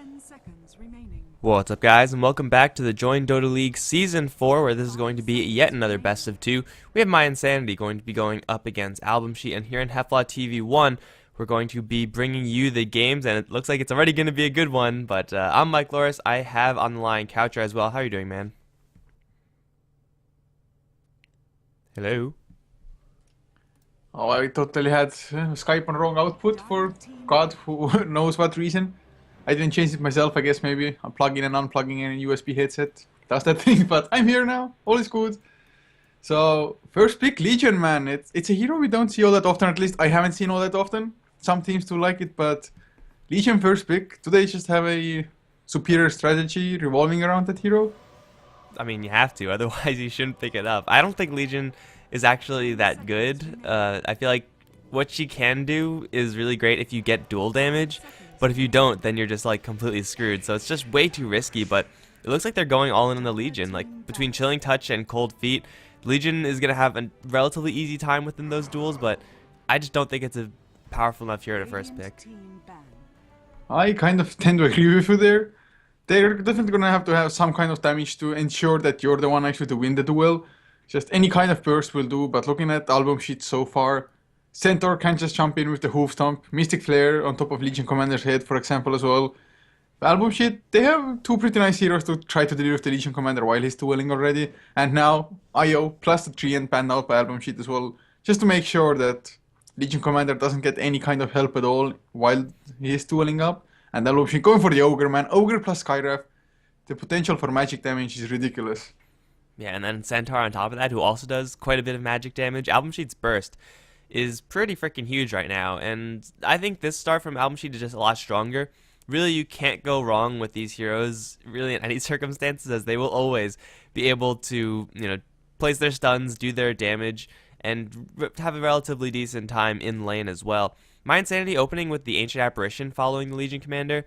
10 seconds remaining. What's up, guys, and welcome back to the Join Dota League Season 4, where this is going to be yet another best of 2. We have mYi going to be going up against Albumsheet, and here in HeflaTV 1, we're going to be bringing you the games, and it looks like it's already going to be a good one, but I'm Mike Loris. I have on the line Coucher as well. How are you doing, man? Hello? Oh, I totally had Skype on wrong output for God who knows what reason. I didn't change it myself, I guess maybe. I'm plugging and unplugging in a USB headset. Does that thing, but I'm here now. All is good. So, first pick, Legion, man. It's a hero we don't see all that often, at least I haven't seen all that often. Some teams do like it, but Legion first pick. Do they just have a superior strategy revolving around that hero? I mean, you have to, otherwise you shouldn't pick it up. I don't think Legion is actually that good. I feel like what she can do is really great if you get dual damage, but if you don't, then you're just like completely screwed. So it's just way too risky, but it looks like they're going all in on the Legion. Like between Chilling Touch and Cold Feet, Legion is going to have a relatively easy time within those duels, but I just don't think it's a powerful enough hero to first pick. I kind of tend to agree with you there. They're definitely gonna have to have some kind of damage to ensure that you're the one actually to win the duel. Just any kind of burst will do, but looking at Albumsheet so far, Centaur can just jump in with the hoof stomp, Mystic Flare on top of Legion Commander's head, for example, as well. Albumsheet, they have two pretty nice heroes to try to deal with the Legion Commander while he's dueling already, and now IO plus the Treant banned out by Albumsheet as well, just to make sure that Legion Commander doesn't get any kind of help at all while he is dueling up. And Albumsheet going for the Ogre, man. Ogre plus Skywrath. The potential for magic damage is ridiculous. Yeah, and then Centaur on top of that, who also does quite a bit of magic damage. Albumsheet's burst is pretty freaking huge right now, and I think this start from Albumsheet is just a lot stronger. Really, you can't go wrong with these heroes, really, in any circumstances, as they will always be able to, place their stuns, do their damage, and have a relatively decent time in lane as well. mYi opening with the Ancient Apparition following the Legion Commander.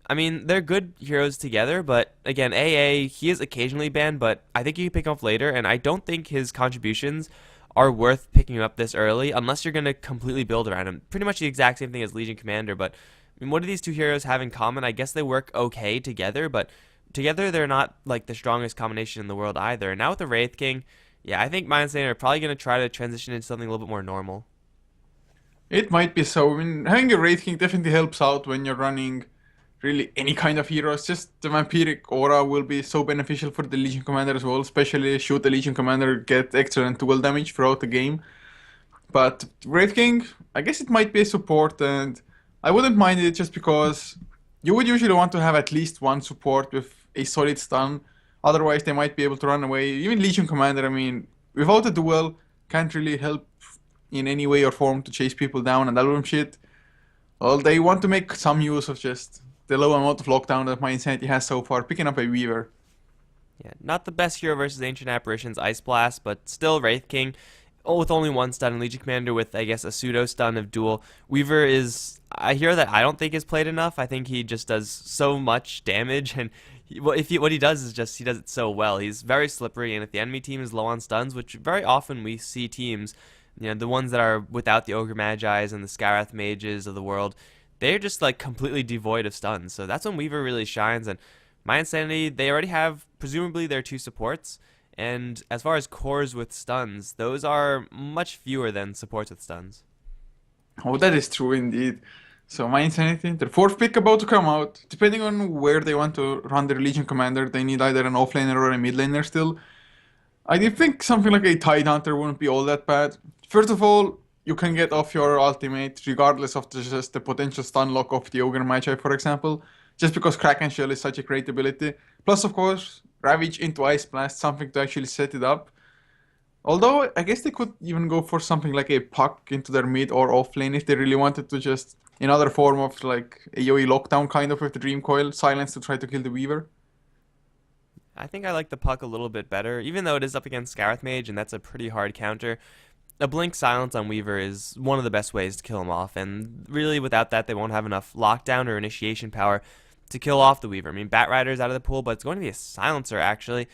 I mean, they're good heroes together, but again, AA, he is occasionally banned, but I think you can pick him up later, and I don't think his contributions are worth picking him up this early unless you're going to completely build around him. Pretty much the exact same thing as Legion Commander, but I mean, what do these two heroes have in common? I guess they work okay together, but together they're not like the strongest combination in the world either. And now with the Wraith King, yeah, I think mYi are probably going to try to transition into something a little bit more normal. It might be so. I mean, having a Wraith King definitely helps out when you're running really any kind of heroes. Just the vampiric aura will be so beneficial for the Legion Commander as well, especially should the Legion Commander get excellent dual damage throughout the game. But Wraith King, I guess it might be a support, and I wouldn't mind it just because you would usually want to have at least one support with a solid stun. Otherwise, they might be able to run away. Even Legion Commander, I mean, without a duel, can't really help in any way or form to chase people down. And Albumsheet, well, they want to make some use of just the low amount of lockdown that mYi has so far, picking up a Weaver. Yeah, not the best hero versus Ancient Apparitions Ice Blast, but still Wraith King. With only one stun, and Legion Commander with, I guess, a pseudo stun of duel. Weaver is a hero that I don't think is played enough. I think he just does so much damage, and what he does is just he does it so well. He's very slippery, and if the enemy team is low on stuns, which very often we see teams, the ones that are without the Ogre Magis and the Skywrath Mages of the world, they're just like completely devoid of stuns. So that's when Weaver really shines. And mYi, they already have presumably their two supports. And as far as cores with stuns, those are much fewer than supports with stuns. Oh, that is true indeed. So mYi, their fourth pick about to come out. Depending on where they want to run their Legion Commander, they need either an offlaner or a mid laner still. I did think something like a Tidehunter wouldn't be all that bad. First of all, you can get off your ultimate regardless of just the potential stun lock of the Ogre Magi, for example. Just because Kraken Shell is such a great ability. Plus, of course, Ravage into Ice Blast, something to actually set it up. Although, I guess they could even go for something like a Puck into their mid or off lane if they really wanted to just, another form of like AoE lockdown kind of with the Dream Coil, silence to try to kill the Weaver. I think I like the Puck a little bit better, even though it is up against Skywrath Mage, and that's a pretty hard counter. A Blink Silence on Weaver is one of the best ways to kill him off, and really without that they won't have enough lockdown or initiation power to kill off the Weaver. I mean, Batrider's out of the pool, but it's going to be a Silencer, actually.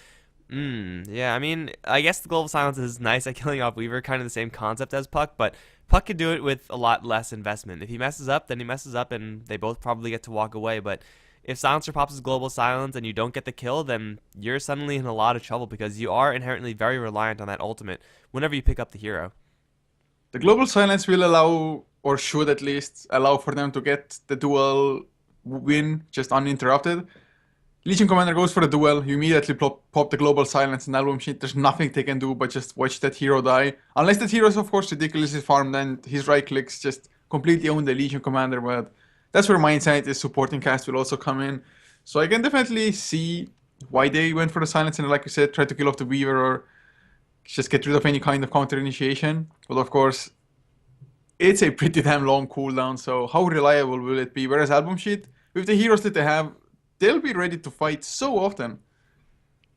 Yeah, I mean, I guess the Global Silence is nice at killing off Weaver, kind of the same concept as Puck, but Puck could do it with a lot less investment. If he messes up, then he messes up, and they both probably get to walk away, but if Silencer pops his global silence and you don't get the kill, then you're suddenly in a lot of trouble because you are inherently very reliant on that ultimate whenever you pick up the hero. The global silence will allow, or should at least allow for them to get the duel win just uninterrupted. Legion Commander goes for the duel, you immediately pop the global silence and Albumsheet. There's nothing they can do but just watch that hero die. Unless that hero is of course ridiculously farmed and his right clicks just completely own the Legion Commander, but that's where my Insanity's supporting cast will also come in. So I can definitely see why they went for the silence and, like you said, try to kill off the Weaver or just get rid of any kind of counter initiation. But of course, it's a pretty damn long cooldown, so how reliable will it be? Whereas Albumsheet, with the heroes that they have, they'll be ready to fight so often.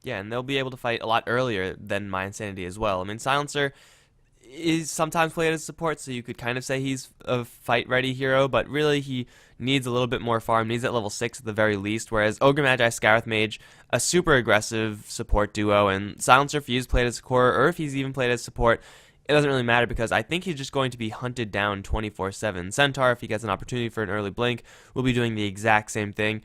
Yeah, and they'll be able to fight a lot earlier than My Insanity as well. I mean, Silencer is sometimes played as support, so you could kind of say he's a fight-ready hero, but really he needs a little bit more farm, needs at level 6 at the very least, whereas Ogre Magi, Scarith Mage, a super aggressive support duo, and Silencer, if he's played as core, or if he's even played as support, it doesn't really matter because I think he's just going to be hunted down 24/7. Centaur, if he gets an opportunity for an early blink, will be doing the exact same thing.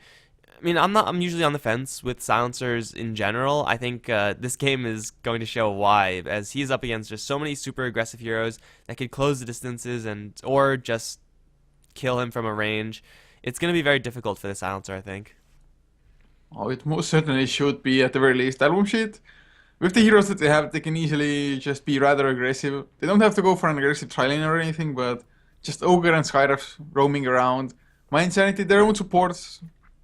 I mean, I'm usually on the fence with silencers in general. I think this game is going to show why, as he's up against just so many super aggressive heroes that could close the distances and or just kill him from a range. It's going to be very difficult for the silencer, I think. Oh, it most certainly should be at the very least. Albumsheet, with the heroes that they have, they can easily just be rather aggressive. They don't have to go for an aggressive tri-lane or anything, but just Ogre and Skyrath roaming around. My Insanity, their own supports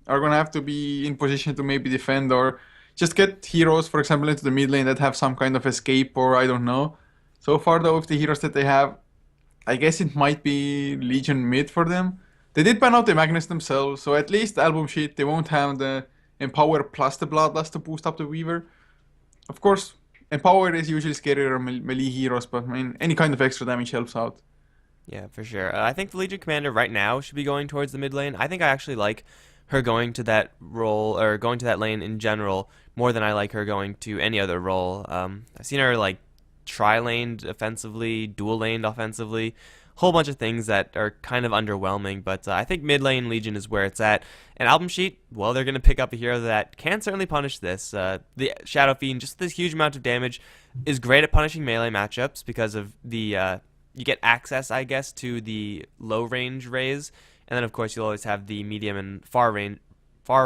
are gonna have to be in position to maybe defend or just get heroes, for example, into the mid lane that have some kind of escape or I don't know. So far though, with the heroes that they have, I guess it might be Legion mid for them. They did ban out the Magnus themselves, so at least Albumsheet, they won't have the Empower plus the Bloodlust to boost up the Weaver. Of course, Empower is usually scarier than melee heroes, but I mean, any kind of extra damage helps out. Yeah, for sure. I think the Legion Commander right now should be going towards the mid lane. I think I actually like her going to that role or going to that lane in general more than I like her going to any other role. I've seen her like tri-laned offensively, dual-laned offensively, whole bunch of things that are kind of underwhelming, but I think mid lane Legion is where it's at. And Albumsheet, well, they're going to pick up a hero that can certainly punish this. The Shadow Fiend, just this huge amount of damage, is great at punishing melee matchups because of the you get access, I guess, to the low range raise, and then of course you'll always have the medium and far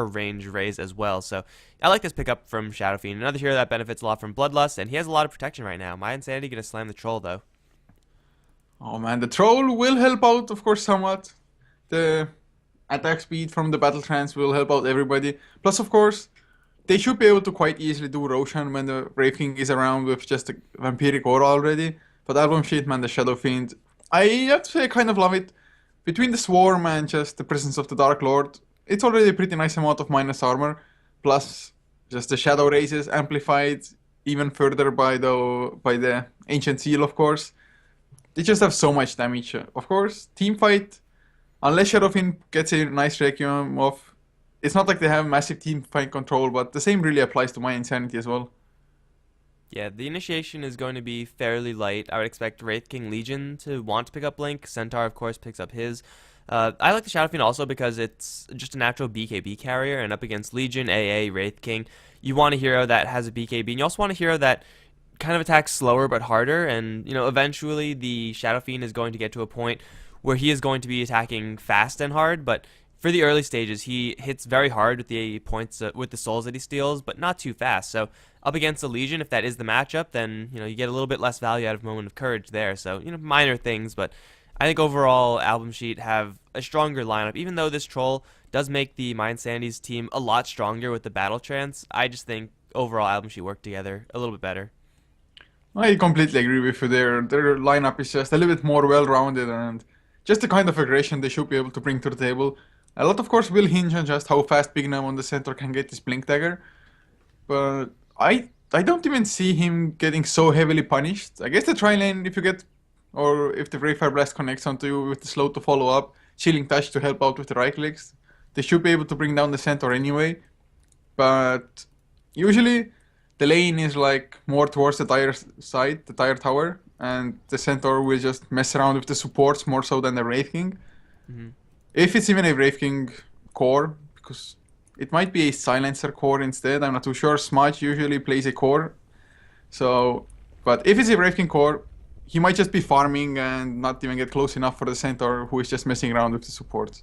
range raise as well. So I like this pickup from Shadow Fiend, another hero that benefits a lot from Bloodlust, and he has a lot of protection right now. My Insanity gonna slam the troll though. Oh man, the troll will help out, of course, somewhat. The attack speed from the battle trance will help out everybody. Plus, of course, they should be able to quite easily do Roshan when the Wraith King is around with just a Vampiric Aura already. But Albumsheet, man, the Shadow Fiend, I have to say I kind of love it. Between the Swarm and just the presence of the Dark Lord, it's already a pretty nice amount of minus armor. Plus, just the Shadow Raises amplified even further by the Ancient Seal, of course. They just have so much damage. Of course, team fight, unless Shadow Fiend gets a nice Requiem off, it's not like they have massive team fight control, but the same really applies to my Insanity as well. Yeah, the initiation is going to be fairly light. I would expect Wraith King Legion to want to pick up Blink. Centaur, of course, picks up his. I like the Shadow Fiend also because it's just a natural BKB carrier, and up against Legion, AA, Wraith King, you want a hero that has a BKB, and you also want a hero that kind of attacks slower but harder, and you know eventually the Shadow Fiend is going to get to a point where he is going to be attacking fast and hard, but for the early stages he hits very hard with the points with the souls that he steals, but not too fast. So up against the Legion, if that is the matchup, then you know you get a little bit less value out of Moment of Courage there. So you know, minor things, but I think overall Albumsheet have a stronger lineup. Even though this troll does make the My Insanity's team a lot stronger with the battle trance, I just think overall Albumsheet work together a little bit better. I completely agree with you there. Their lineup is just a little bit more well-rounded and just the kind of aggression they should be able to bring to the table. A lot, of course, will hinge on just how fast Bignam on the center can get his Blink Dagger, but I don't even see him getting so heavily punished. I guess the tri-lane, if you get, or if the Brayfire Blast connects onto you with the slow to follow up, Chilling Touch to help out with the right clicks, they should be able to bring down the center anyway, but usually the lane is like more towards the tire side, the tire tower, and the centaur will just mess around with the supports more so than the Wraith King. Mm-hmm. If it's even a Wraith King core, because It might be a silencer core instead. I'm not too sure. Smudge usually plays a core. So, but if it's a Brave King core, he might just be farming and not even get close enough for the centaur who is just messing around with the supports.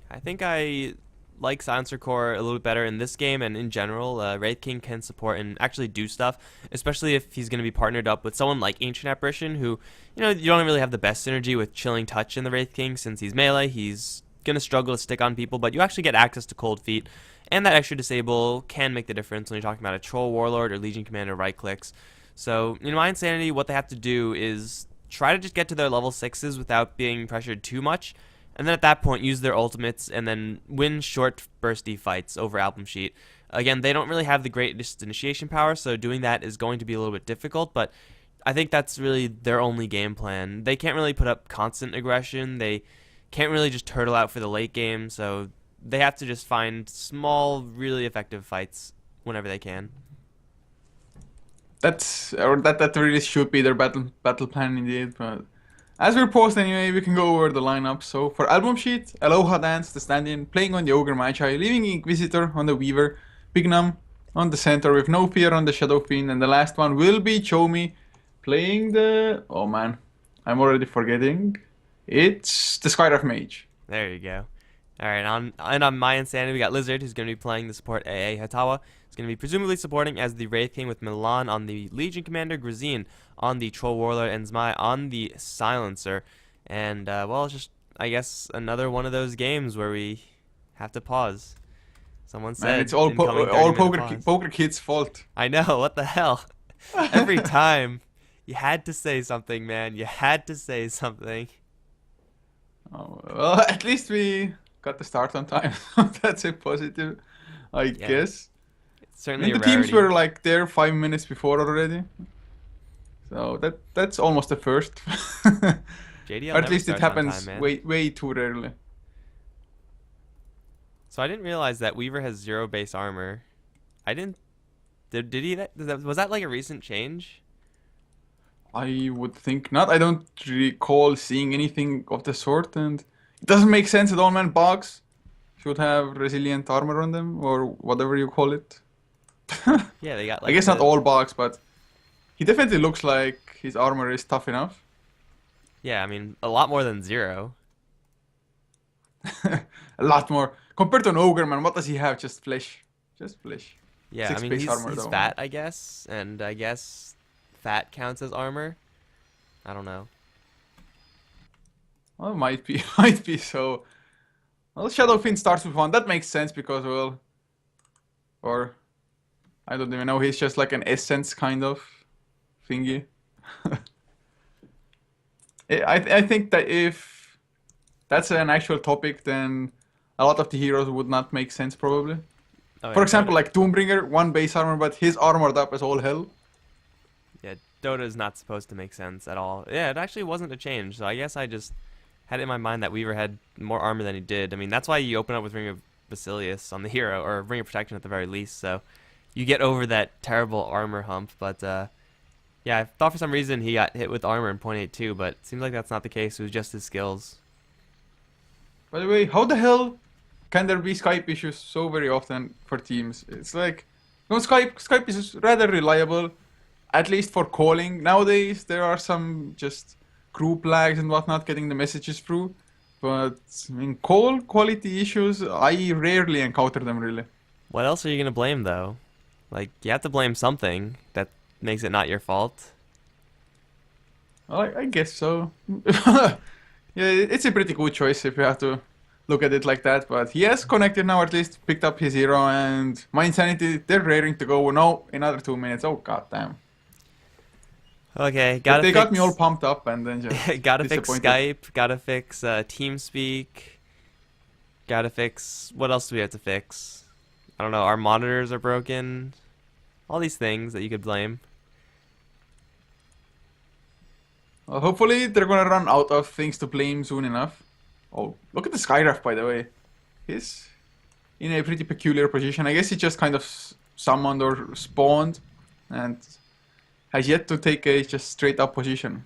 I think I like Silencer Core a little bit better in this game and in general. Wraith King can support and actually do stuff, especially if he's going to be partnered up with someone like Ancient Apparition, who, you don't really have the best synergy with Chilling Touch in the Wraith King since he's melee. He's going to struggle to stick on people, but you actually get access to Cold Feet, and that extra disable can make the difference when you're talking about a Troll Warlord or Legion Commander right clicks. So, in my Insanity, what they have to do is try to just get to their level 6s without being pressured too much, and then at that point use their ultimates and then win short bursty fights over Albumsheet. Again, they don't really have the greatest initiation power, so doing that is going to be a little bit difficult, but I think that's really their only game plan. They can't really put up constant aggression. They can't really just turtle out for the late game, so they have to just find small, really effective fights whenever they can. That really should be their battle plan indeed. But as we're paused anyway, we can go over the lineup. So for Albumsheet, Aloha Dance, the stand-in, playing on the Ogre Magi, leaving Inquisitor on the Weaver, Bignum on the center with No Fear on the Shadow Fiend, and the last one will be Chomi playing the... Oh man, I'm already forgetting. It's the Skywrath Mage. There you go. All right, on my Insanity, we got Lizard, who's going to be playing the support AA Hatawa. He's going to be presumably supporting as the Wraith King with Milan on the Legion Commander, Grazine on the Troll Warlord, and Zmai on the Silencer. And, well, it's just, I guess, another one of those games where we have to pause. Someone said, Man, it's all poker Kid's fault. I know, what the hell? Every time. You had to say something, man. You had to say something. Oh, well, at least we got the start on time. That's a positive, I guess. It's certainly the teams were like there 5 minutes before already. So that's almost a first. JDL or at least it happens time, way too rarely. So I didn't realize that Weaver has 0 base armor. I didn't... Did he... Was that like a recent change? I would think not. I don't recall seeing anything of the sort, and it doesn't make sense that all man bogs should have resilient armor on them, or whatever you call it. Yeah, they got like... I guess not all bogs, but he definitely looks like his armor is tough enough. Yeah, I mean, a lot more than 0. A lot more. Compared to an ogre, man, what does he have? Just flesh. Just flesh. Yeah, 6 I mean, base he's armor, though. fat, I guess, and I guess fat counts as armor. I don't know. Well, might be so. Well, Shadow Fiend starts with 1. That makes sense because, well, or I don't even know. He's just like an essence kind of thingy. I think that if that's an actual topic, then a lot of the heroes would not make sense probably. Oh, For yeah, example, Dota. like Doombringer, 1 base armor, but he's armored up as all hell. Yeah, Dota is not supposed to make sense at all. Yeah, it actually wasn't a change, so I guess I just had it in my mind that Weaver had more armor than he did. I mean, that's why you open up with Ring of Basilius on the hero, or Ring of Protection at the very least, so you get over that terrible armor hump, but yeah, I thought for some reason he got hit with armor in 0.82, but it seems like that's not the case. It was just his skills. By the way, how the hell can there be Skype issues so very often for teams? It's like, no, Skype is rather reliable, at least for calling. Nowadays, there are some just group lags and whatnot getting the messages through. But, I mean, call quality issues, I rarely encounter them, really. What else are you going to blame, though? Like, you have to blame something that makes it not your fault. Well, I guess so. Yeah, it's a pretty good choice if you have to look at it like that. But he has connected now, at least picked up his hero, and my Insanity, they're raring to go. No, another 2 minutes. Oh, goddamn. Okay, They got me all pumped up and then just gotta fix disappointed. Skype, gotta fix TeamSpeak, gotta fix... What else do we have to fix? I don't know, our monitors are broken. All these things that you could blame. Well, hopefully, they're gonna run out of things to blame soon enough. Oh, look at the Skywrath, by the way. He's in a pretty peculiar position. I guess he just kind of summoned or spawned and has yet to take a just straight up position.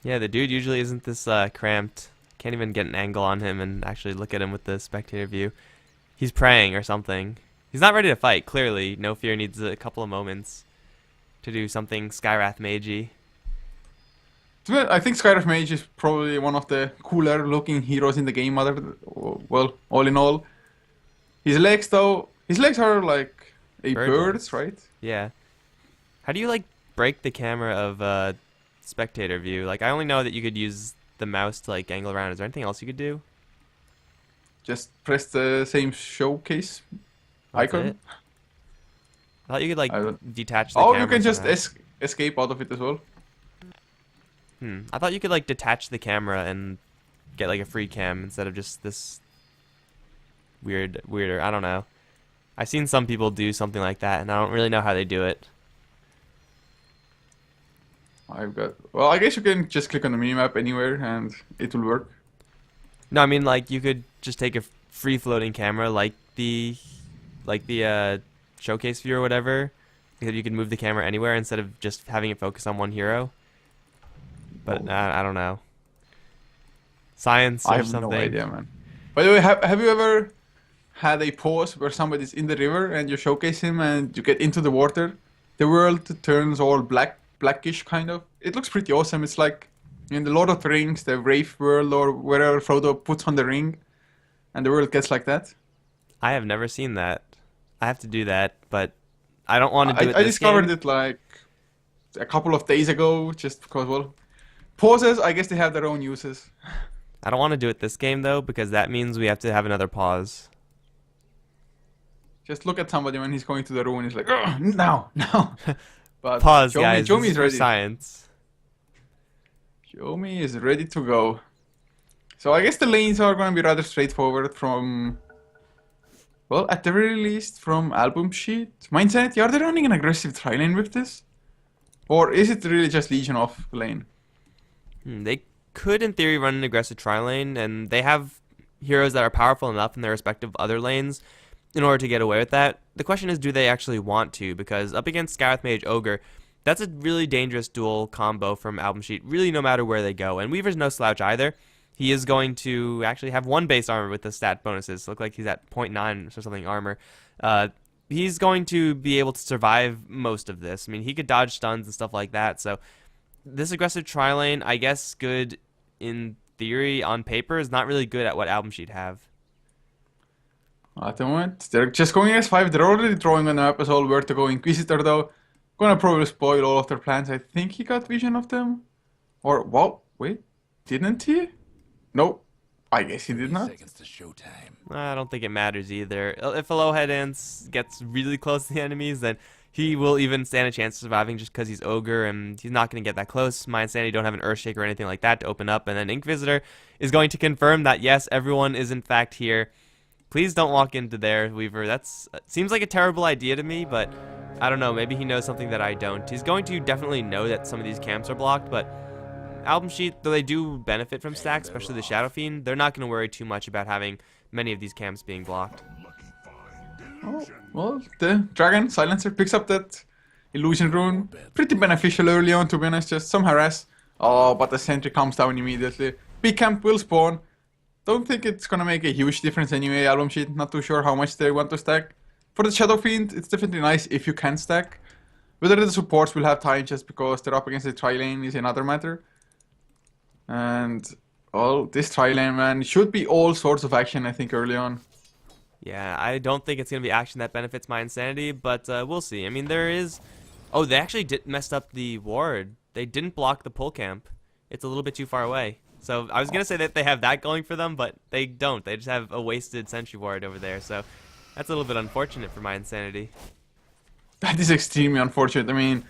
Yeah, the dude usually isn't this cramped. Can't even get an angle on him and actually look at him with the spectator view. He's praying or something. He's not ready to fight, clearly. No Fear needs a couple of moments to do something Skywrath Magi. I think Skyrim Mage is probably one of the cooler looking heroes in the game. Well, all in all, his legs though, his legs are like a Bird bird's, legs. right? Yeah. How do you like break the camera of spectator view? Like I only know that you could use the mouse to like angle around. Is there anything else you could do? Just press the same showcase That's icon. it. I thought you could like I don't. detach the Oh, camera you can just somehow. escape out of it as well. I thought you could like detach the camera and get like a free cam instead of just this weirder. I don't know. I've seen some people do something like that, and I don't really know how they do it. Well, I guess you can just click on the minimap anywhere and it will work. No, I mean like you could just take a free floating camera like the showcase view or whatever. You could move the camera anywhere instead of just having it focus on one hero. But Oh. I don't know. Science I or have something. no idea, man. By the way, have you ever had a pause where somebody's in the river and you showcase him and you get into the water? The world turns all blackish kind of. It looks pretty awesome. It's like in the Lord of the Rings, the Wraith world, or wherever Frodo puts on the ring, and the world gets like that. I have never seen that. I have to do that, but I don't want to do it I this discovered game. it like a couple of days ago, just because, well, pauses, I guess they have their own uses. I don't want to do it this game though because that means we have to have another pause. Just look at somebody when he's going to the room and he's like, "Ugh, no, no." But Pause, guys. Show This me is is for ready. science. Show me is ready to go. So I guess the lanes are going to be rather straightforward from, well, at the very least, from Albumsheet. mYi, are they running an aggressive tri lane with this? Or is it really just Legion off lane? They could, in theory, run an aggressive tri lane, and they have heroes that are powerful enough in their respective other lanes in order to get away with that. The question is, do they actually want to? Because up against Skywrath Mage Ogre, that's a really dangerous dual combo from Albumsheet, really no matter where they go. And Weaver's no slouch either. He is going to actually have one base armor with the stat bonuses. Look like he's at 0.9 or something armor. He's going to be able to survive most of this. I mean, he could dodge stuns and stuff like that. So this aggressive tri lane, I guess, good in theory on paper, is not really good at what Albumsheet have. At the moment, they're just going S5. They're already drawing on the map as well where to go. Inquisitor, though, gonna probably spoil all of their plans. I think he got vision of them. Or, well, wait, didn't he? No, I guess he did not. Seconds to showtime. I don't think it matters either. If a low head ants gets really close to the enemies, then he will even stand a chance of surviving just because he's Ogre, and he's not going to get that close. My Insanity don't have an Earthshake or anything like that to open up, and then Inquisitor is going to confirm that, yes, everyone is in fact here. Please don't walk into there, Weaver. That's seems like a terrible idea to me, but I don't know. Maybe he knows something that I don't. He's going to definitely know that some of these camps are blocked, but Albumsheet, though they do benefit from stacks, especially the Shadow Fiend, they're not going to worry too much about having many of these camps being blocked. Oh, well, the Dragon Silencer picks up that Illusion Rune. Pretty beneficial early on, to be honest. Just some harass. Oh, but the Sentry comes down immediately. Big camp will spawn. Don't think it's gonna make a huge difference anyway, Albumsheet. Not too sure how much they want to stack. For the Shadow Fiend, it's definitely nice if you can stack. Whether the supports will have time just because they're up against the tri-lane is another matter. And, well, this tri-lane, man, should be all sorts of action, I think, early on. Yeah, I don't think it's going to be action that benefits my Insanity, but we'll see. I mean, there is... Oh, they actually messed up the ward. They didn't block the pull camp. It's a little bit too far away. So I was going to say that they have that going for them, but they don't. They just have a wasted sentry ward over there. So that's a little bit unfortunate for my Insanity. That is extremely unfortunate. I mean,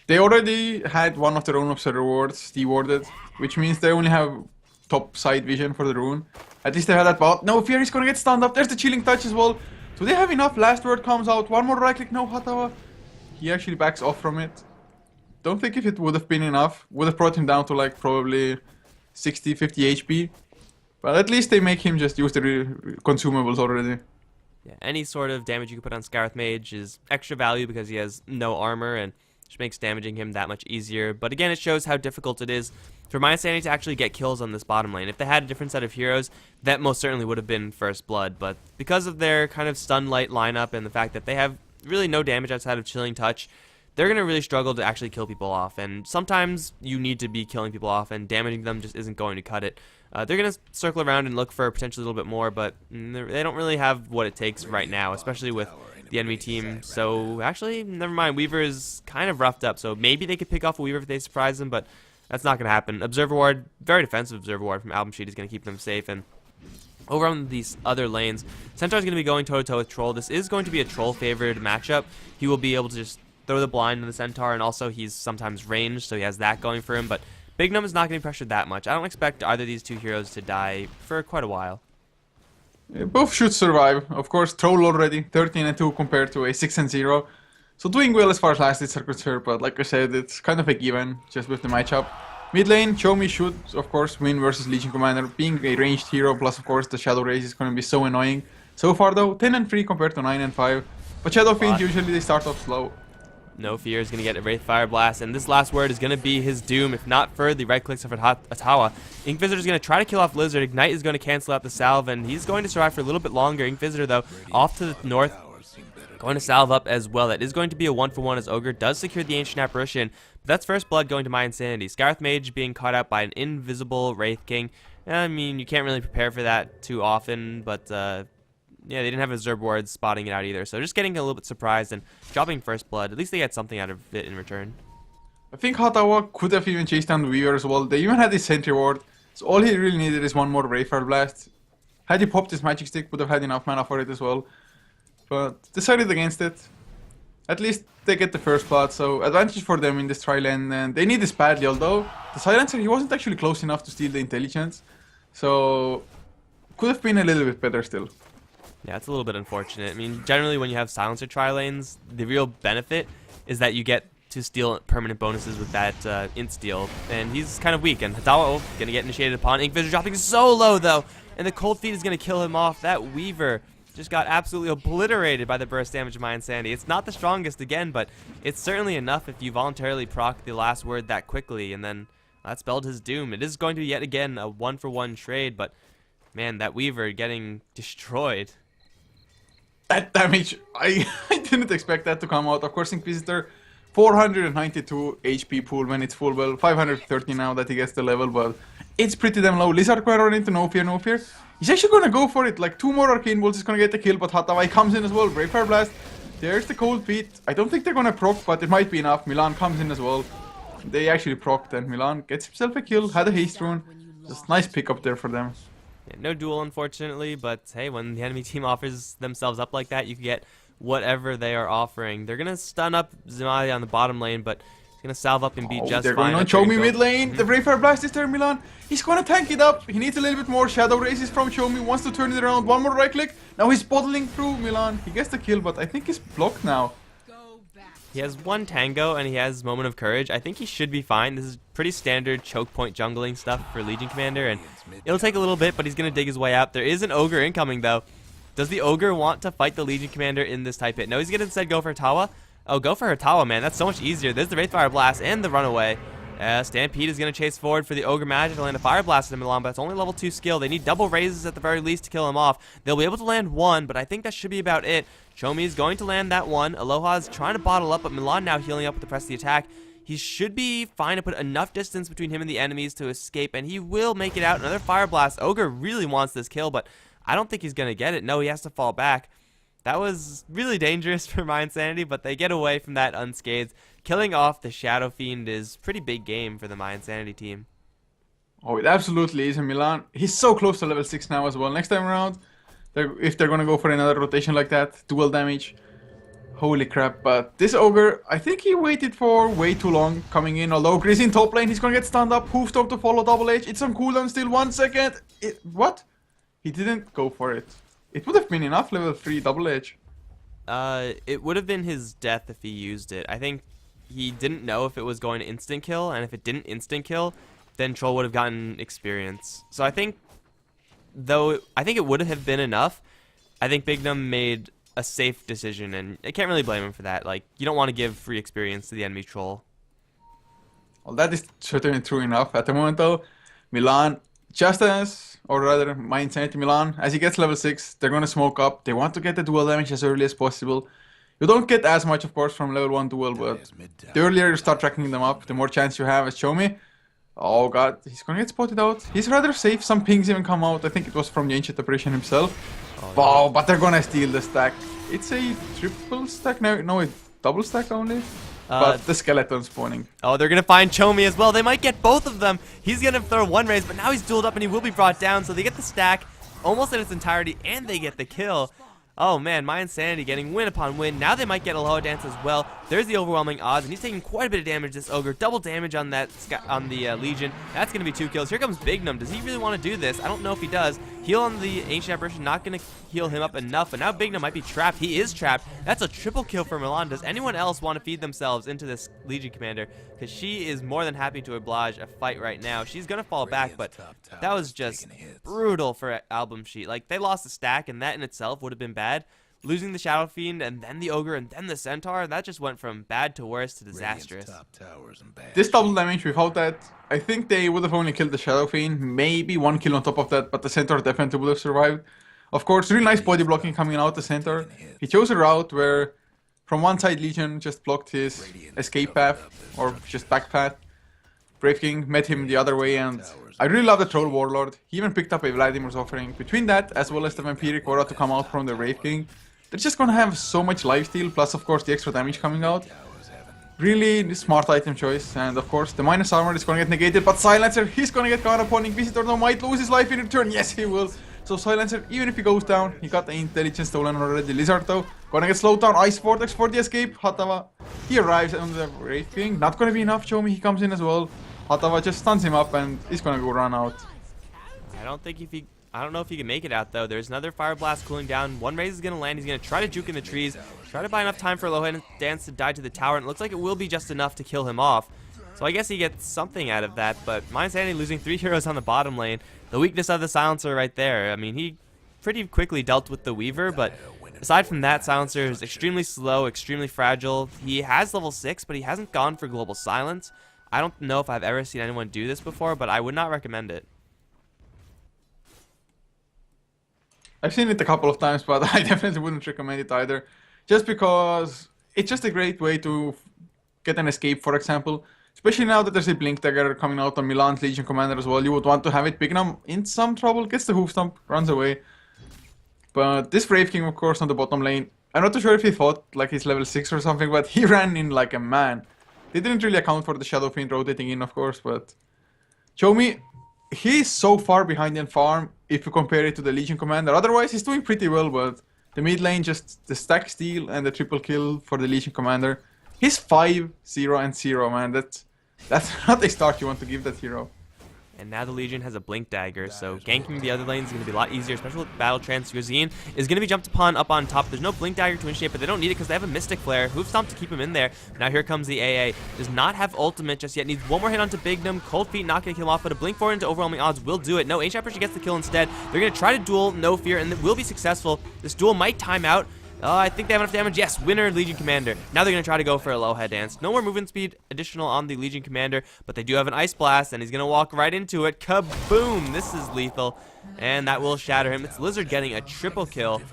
they already had one of their own observer wards dewarded, which means they only have top side vision for the rune. At least they had that bot. No, Fear is gonna get stunned up. There's the chilling touch as well. Do they have enough? Last word comes out. One more right click. No, Hatawa. He actually backs off from it. Don't think if it would have been enough. Would have brought him down to like probably 60, 50 HP. But at least they make him just use the consumables already. Yeah, any sort of damage you can put on Skywrath Mage is extra value because he has no armor, and which makes damaging him that much easier. But again, it shows how difficult it is for mYi to actually get kills on this bottom lane. If they had a different set of heroes, that most certainly would have been first blood. But because of their kind of stun light lineup and the fact that they have really no damage outside of Chilling Touch, they're going to really struggle to actually kill people off. And sometimes you need to be killing people off, and damaging them just isn't going to cut it. They're going to circle around and look for potentially a little bit more, but they don't really have what it takes right now, especially with the enemy team. So actually, never mind. Weaver is kind of roughed up, so maybe they could pick off a Weaver if they surprise him, but that's not going to happen. Observer Ward, very defensive Observer Ward from Albumsheet is going to keep them safe. And over on these other lanes, Centaur is going to be going toe-to-toe with Troll. This is going to be a Troll-favored matchup. He will be able to just throw the blind on the Centaur, and also he's sometimes ranged, so he has that going for him. But Big Num is not getting pressured that much. I don't expect either of these two heroes to die for quite a while. Yeah, both should survive. Of course, Troll already 13-2 compared to a 6-0. So doing well as far as last hits are concerned, but like I said, it's kind of a given just with the matchup. Mid lane, Chomi should, of course, win versus Legion Commander. Being a ranged hero, plus of course the Shadow Race is going to be so annoying. So far though, 10-3 compared to 9-5. But Shadow Fiends usually they start off slow. No Fear is going to get a Wraith Fire Blast, and this last word is going to be his doom, if not for the right clicks of Atawa. Inkvisitor is going to try to kill off Lizard. Ignite is going to cancel out the salve, and he's going to survive for a little bit longer. Inkvisitor, though, off to the north, going to salve up as well. That is going to be a 1-for-1 as Ogre does secure the Ancient Apparition. But that's first blood going to mYi. Scarth Mage being caught out by an invisible Wraith King. I mean, you can't really prepare for that too often, but yeah, they didn't have Observer Ward spotting it out either. So just getting a little bit surprised and dropping first blood. At least they got something out of it in return. I think Hatawa could have even chased down the Weaver as well. They even had his Sentry Ward. So all he really needed is one more Wraithfire Blast. Had he popped his Magic Stick, would have had enough mana for it as well. But decided against it. At least they get the first blood, so advantage for them in this trial, and they need this badly, although the Silencer, he wasn't actually close enough to steal the Intelligence. So could have been a little bit better still. Yeah, it's a little bit unfortunate. I mean, generally when you have Silencer tri-lanes, the real benefit is that you get to steal permanent bonuses with that int steal, and he's kind of weak, and Hatawa gonna get initiated upon. Inkvisitor dropping so low though, and the Cold Feet is gonna kill him off. That Weaver just got absolutely obliterated by the burst damage of mYi. It's not the strongest again, but it's certainly enough if you voluntarily proc the last word that quickly, and then that spelled his doom. It is going to be yet again a 1-for-1 trade, but man, that Weaver getting destroyed. That damage, I didn't expect that to come out. Of course, Inquisitor, 492 HP pool when it's full, well, 530 now that he gets the level, but it's pretty damn low. Lizard Quarter into no fear, no fear. He's actually gonna go for it, like 2 more Arcane Bolts is gonna get the kill, but Hatawai comes in as well. Wraithfire Blast, there's the Cold Feet. I don't think they're gonna proc, but it might be enough. Milan comes in as well. They actually procced, and Milan gets himself a kill, had a haste rune. Just nice pickup there for them. Yeah, no duel, unfortunately, but hey, when the enemy team offers themselves up like that, you can get whatever they are offering. They're going to stun up mYi on the bottom lane, but he's going to salve up and be just they're fine. Going to Chomi mid lane. The Wraithfire Blast is there, Milan. He's going to tank it up. He needs a little bit more Shadow Races from Chomi. Wants to turn it around. One more right click. Now he's bottling through Milan. He gets the kill, but I think he's blocked now. He has 1 Tango, and he has Moment of Courage. I think he should be fine. This is pretty standard choke point jungling stuff for Legion Commander, and it'll take a little bit, but he's going to dig his way out. There is an Ogre incoming, though. Does the Ogre want to fight the Legion Commander in this type hit? No, he's going to instead go for Tawa. Oh, go for Tawa, man. That's so much easier. There's the Wraithfire Blast and the Runaway. Stampede is going to chase forward for the Ogre Magic to land a Fire Blast at Milan, but it's only level 2 skill. They need double raises at the very least to kill him off. They'll be able to land 1, but I think that should be about it. Chomi is going to land that 1. Aloha is trying to bottle up, but Milan now healing up with the press of the attack. He should be fine to put enough distance between him and the enemies to escape, and he will make it out. Another Fire Blast. Ogre really wants this kill, but I don't think he's going to get it. No, he has to fall back. That was really dangerous for mYi, but they get away from that unscathed. Killing off the Shadow Fiend is pretty big game for the mYi team. Oh, it absolutely is. And Milan, he's so close to level 6 now as well. Next time around, if they're going to go for another rotation like that, dual damage. Holy crap. But this Ogre, I think he waited for way too long coming in. Although Grizz in top lane, he's going to get stunned up. Hoofstomp to follow Double H. It's on cooldown still. 1 second. What? He didn't go for it. It would have been enough level 3 Double H. It would have been his death if he used it. I think he didn't know if it was going to instant kill, and if it didn't instant kill, then Troll would have gotten experience. So I think, though, I think it would have been enough. I think Big Num made a safe decision, and I can't really blame him for that. Like, you don't want to give free experience to the enemy troll. Well, that is certainly true enough. At the moment, though, Milan, just as, or rather, my Insanity Milan, as he gets level 6, they're going to smoke up. They want to get the dual damage as early as possible. You don't get as much, of course, from level 1 duel, but the earlier you start tracking them up, the more chance you have. As show me. Oh god, he's going to get spotted out. He's rather safe. Some pings even come out. I think it was from the Ancient Apparition himself. Oh, Wow, but they're going to steal the stack. It's a triple stack now. No, it's double stack only. But the skeleton spawning. Oh, they're going to find Chomi as well. They might get both of them. He's going to throw one raise, but now he's dueled up and he will be brought down. So they get the stack almost in its entirety and they get the kill. Oh man, my Insanity getting win upon win. Now they might get Aloha Dance as well. There's the overwhelming odds, and he's taking quite a bit of damage, this Ogre. Double damage on that Legion. That's going to be 2 kills. Here comes Bignum. Does he really want to do this? I don't know if he does. Heal on the Ancient Apparition, not going to heal him up enough, but now Bignum might be trapped. He is trapped. That's a triple kill for Milan. Does anyone else want to feed themselves into this Legion Commander? Because she is more than happy to oblige a fight right now. She's going to fall back, but that was just brutal for Albumsheet. Like, they lost the stack, and that in itself would have been bad. Losing the Shadow Fiend, and then the Ogre, and then the Centaur, that just went from bad to worse to disastrous. This double damage, without that, I think they would have only killed the Shadow Fiend. Maybe 1 kill on top of that, but the Centaur definitely would have survived. Of course, really nice body blocking coming out the Centaur. He chose a route where, from one side, Legion just blocked his escape path, or just back path. Brave King met him the other way, and I really love the Troll Warlord. He even picked up a Vladimir's Offering. Between that, as well as the Vampiric Aura to come out from the Brave King, they're just gonna have so much lifesteal, plus of course the extra damage coming out. Really smart item choice, and of course the minus armor is gonna get negated, but Silencer, he's gonna get caught upon Inquisitor, no, might lose his life in return, yes he will. So Silencer, even if he goes down, he got the intelligence stolen already. Lizard though, gonna get slowed down, Ice Vortex for the escape. Hatava, he arrives on the Brave King, not gonna be enough, Chomi, he comes in as well. Hatava just stuns him up and he's gonna go run out. I don't know if he can make it out though. There's another Fire Blast cooling down. One raise is gonna land. He's gonna try to juke in the trees, try to buy enough time for Aloha Dance to die to the tower, and it looks like it will be just enough to kill him off. So I guess he gets something out of that, but my Insanity losing 3 heroes on the bottom lane. The weakness of the Silencer right there. I mean, he pretty quickly dealt with the Weaver, but aside from that, Silencer is extremely slow, extremely fragile. He has level 6, but he hasn't gone for Global Silence. I don't know if I've ever seen anyone do this before, but I would not recommend it. I've seen it a couple of times, but I definitely wouldn't recommend it either. Just because it's just a great way to get an escape, for example. Especially now that there's a Blink Dagger coming out on Milan's Legion Commander as well. You would want to have it. Bignum in some trouble, gets the Hoof Stomp, runs away. But this Brave King, of course, on the bottom lane. I'm not too sure if he thought like he's level 6 or something, but he ran in like a man. They didn't really account for the Shadow Fiend rotating in, of course, but Chomi, he's so far behind in farm if you compare it to the Legion Commander. Otherwise, he's doing pretty well, but the mid lane, just the stack steal and the triple kill for the Legion Commander. He's 5-0-0, man. That's not a start you want to give that hero. And now the Legion has a Blink Dagger, so ganking the other lane is going to be a lot easier, especially with Battle Trance. Yozine is going to be jumped upon up on top. There's no Blink Dagger to initiate, but they don't need it because they have a Mystic Flare. Hoof Stomp to keep him in there. Now here comes the AA. Does not have ultimate just yet. Needs one more hit onto Bignum. Cold Feet not going to kill him off, but a Blink Forward into overwhelming odds will do it. No, Ancient Apparition gets the kill instead. They're going to try to duel, no fear, and it will be successful. This duel might time out. I think they have enough damage. Yes, winner, Legion Commander. Now they're going to try to go for Aloha Dance. No more movement speed additional on the Legion Commander, but they do have an Ice Blast, and he's going to walk right into it. Kaboom! This is lethal, and that will shatter him. It's Lizard getting a triple kill.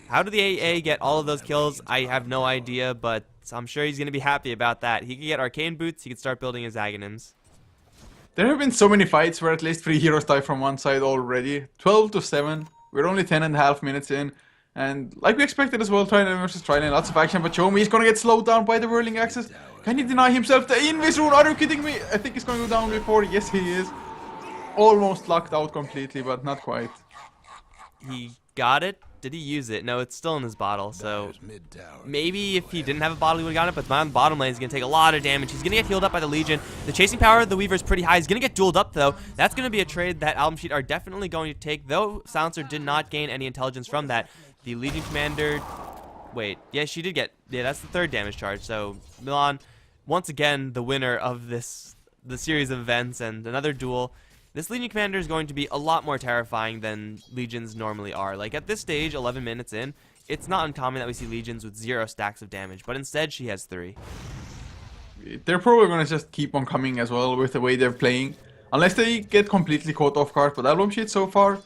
How did the AA get all of those kills? I have no idea, but I'm sure he's going to be happy about that. He can get Arcane Boots. He can start building his Aghanims. There have been so many fights where at least 3 heroes die from one side already. 12-7. We're only 10.5 minutes in. And like we expected as well, Trilane versus Trilane, lots of action, but Chomi is gonna get slowed down by the Whirling Axis. Can he deny himself the Invis Rune? Are you kidding me? I think he's gonna go down before. Yes, he is. Almost locked out completely, but not quite. He got it. Did he use it? No, it's still in his bottle, so maybe if he didn't have a bottle, he would have gotten it, but on the bottom lane, he's going to take a lot of damage. He's going to get healed up by the Legion. The chasing power of the Weaver is pretty high. He's going to get dueled up, though. That's going to be a trade that Albumsheet are definitely going to take, though Silencer did not gain any intelligence from that. The Legion Commander... Wait, yeah, she did get... Yeah, that's the 3rd damage charge, so Milan, once again, the winner of the series of events and another duel. This Legion Commander is going to be a lot more terrifying than Legions normally are. Like, at this stage, 11 minutes in, it's not uncommon that we see Legions with 0 stacks of damage, but instead she has 3. They're probably gonna just keep on coming as well with the way they're playing. Unless they get completely caught off guard. But Albumsheet so far,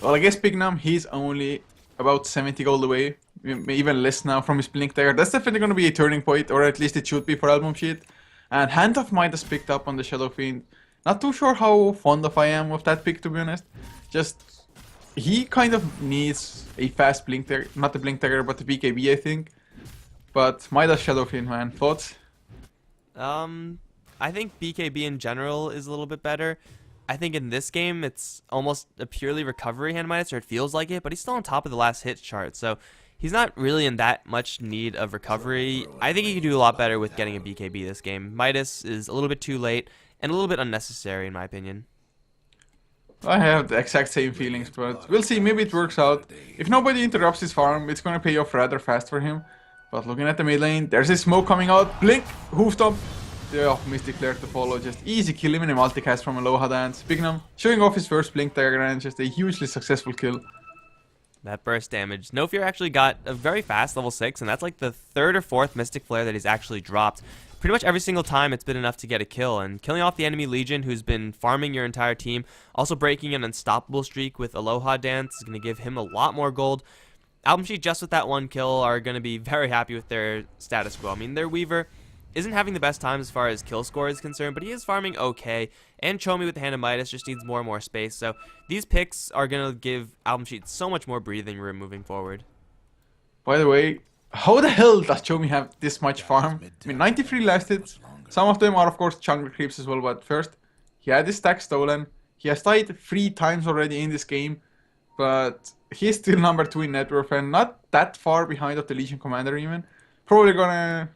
well, I guess Pignum, he's only about 70 gold away. Even less now from his Blink Dagger. That's definitely gonna be a turning point, or at least it should be for Albumsheet. And Hand of Midas picked up on the Shadow Fiend. Not too sure how fond of I am of that pick, to be honest. Just, he kind of needs a fast Blink Dagger. Not the Blink Dagger, but the BKB, I think. But Midas Shadow Fiend, man. Thoughts? I think BKB in general is a little bit better. I think in this game, it's almost a purely recovery hand Midas, or it feels like it, but he's still on top of the last hit chart, so he's not really in that much need of recovery. I think he could do a lot better with getting a BKB this game. Midas is a little bit too late, and a little bit unnecessary in my opinion. I have the exact same feelings, but we'll see, maybe it works out. If nobody interrupts his farm, it's gonna pay off rather fast for him. But looking at the mid lane, there's a smoke coming out. Blink, hoof stomp. Yeah, Mystic Flare to follow. Just easy kill him in a multicast from Aloha Dance. Pignum showing off his first Blink Dagger and just a hugely successful kill. That burst damage. No Fear actually got a very fast level 6, and that's like the 3rd or 4th Mystic Flare that he's actually dropped. Pretty much every single time it's been enough to get a kill, and killing off the enemy Legion who's been farming your entire team, also breaking an unstoppable streak with Aloha Dance is going to give him a lot more gold. Albumsheet, just with that one kill, are going to be very happy with their status quo. I mean, their Weaver isn't having the best time as far as kill score is concerned, but he is farming okay, and Chomi with the Hand of Midas just needs more and more space, so these picks are going to give Albumsheet so much more breathing room moving forward. By the way, how the hell does Chomi have this much farm? I mean, 93 last hits. Some of them are, of course, jungler creeps as well, but first, he had his stack stolen. He has died 3 times already in this game, but he's still number 2 in net worth and not that far behind of the Legion Commander even. Probably gonna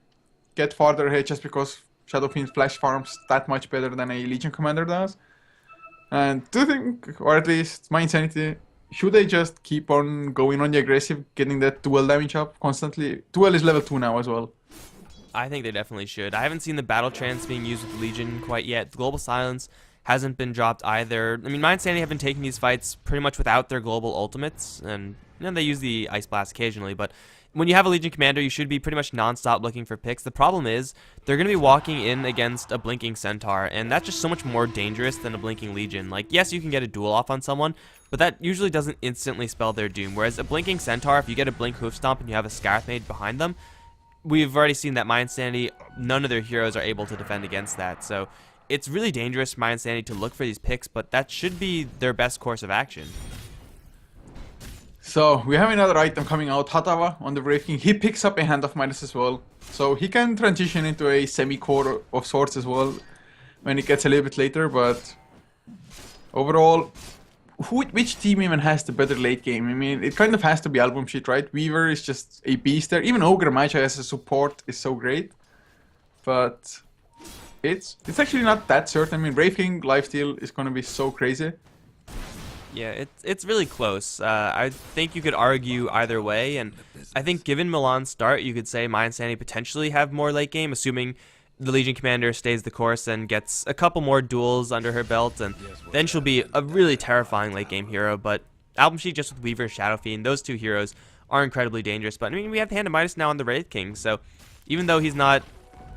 get farther ahead just because Shadow Fiend flash farms that much better than a Legion Commander does. And do you think, or at least my insanity, should they just keep on going on the aggressive, getting that dual damage up constantly? Dual is level 2 now as well. I think they definitely should. I haven't seen the battle trance being used with Legion quite yet. The Global Silence hasn't been dropped either. I mean, mYi and Sandy have been taking these fights pretty much without their global ultimates, and you know, they use the Ice Blast occasionally, but when you have a Legion Commander, you should be pretty much non-stop looking for picks. The problem is, they're going to be walking in against a Blinking Centaur, and that's just so much more dangerous than a Blinking Legion. Like, yes, you can get a duel off on someone, but that usually doesn't instantly spell their doom, whereas a Blinking Centaur, if you get a Blink Hoof Stomp and you have a Scarth Mage behind them, we've already seen that mYi and Sandy, none of their heroes are able to defend against that, so it's really dangerous for mYi and Sandy to look for these picks, but that should be their best course of action. So, we have another item coming out, Hatava on the Brave King. He picks up a Hand of Midas as well. So, he can transition into a semi-core of sorts as well when it gets a little bit later, but overall, which team even has the better late game? I mean, it kind of has to be Albumsheet, right? Weaver is just a beast there. Even Ogre Magi as a support is so great. But it's actually not that certain. I mean, Brave King lifesteal is going to be so crazy. Yeah, it's really close. I think you could argue either way, and I think given Milan's start, you could say mYi and Sandy potentially have more late game, assuming the Legion Commander stays the course and gets a couple more duels under her belt, and then she'll be a really terrifying late game hero. But Albumsheet just with Weaver, Shadow Fiend, those 2 heroes are incredibly dangerous. But I mean, we have the Hand of Midas now on the Wraith King, so even though he's not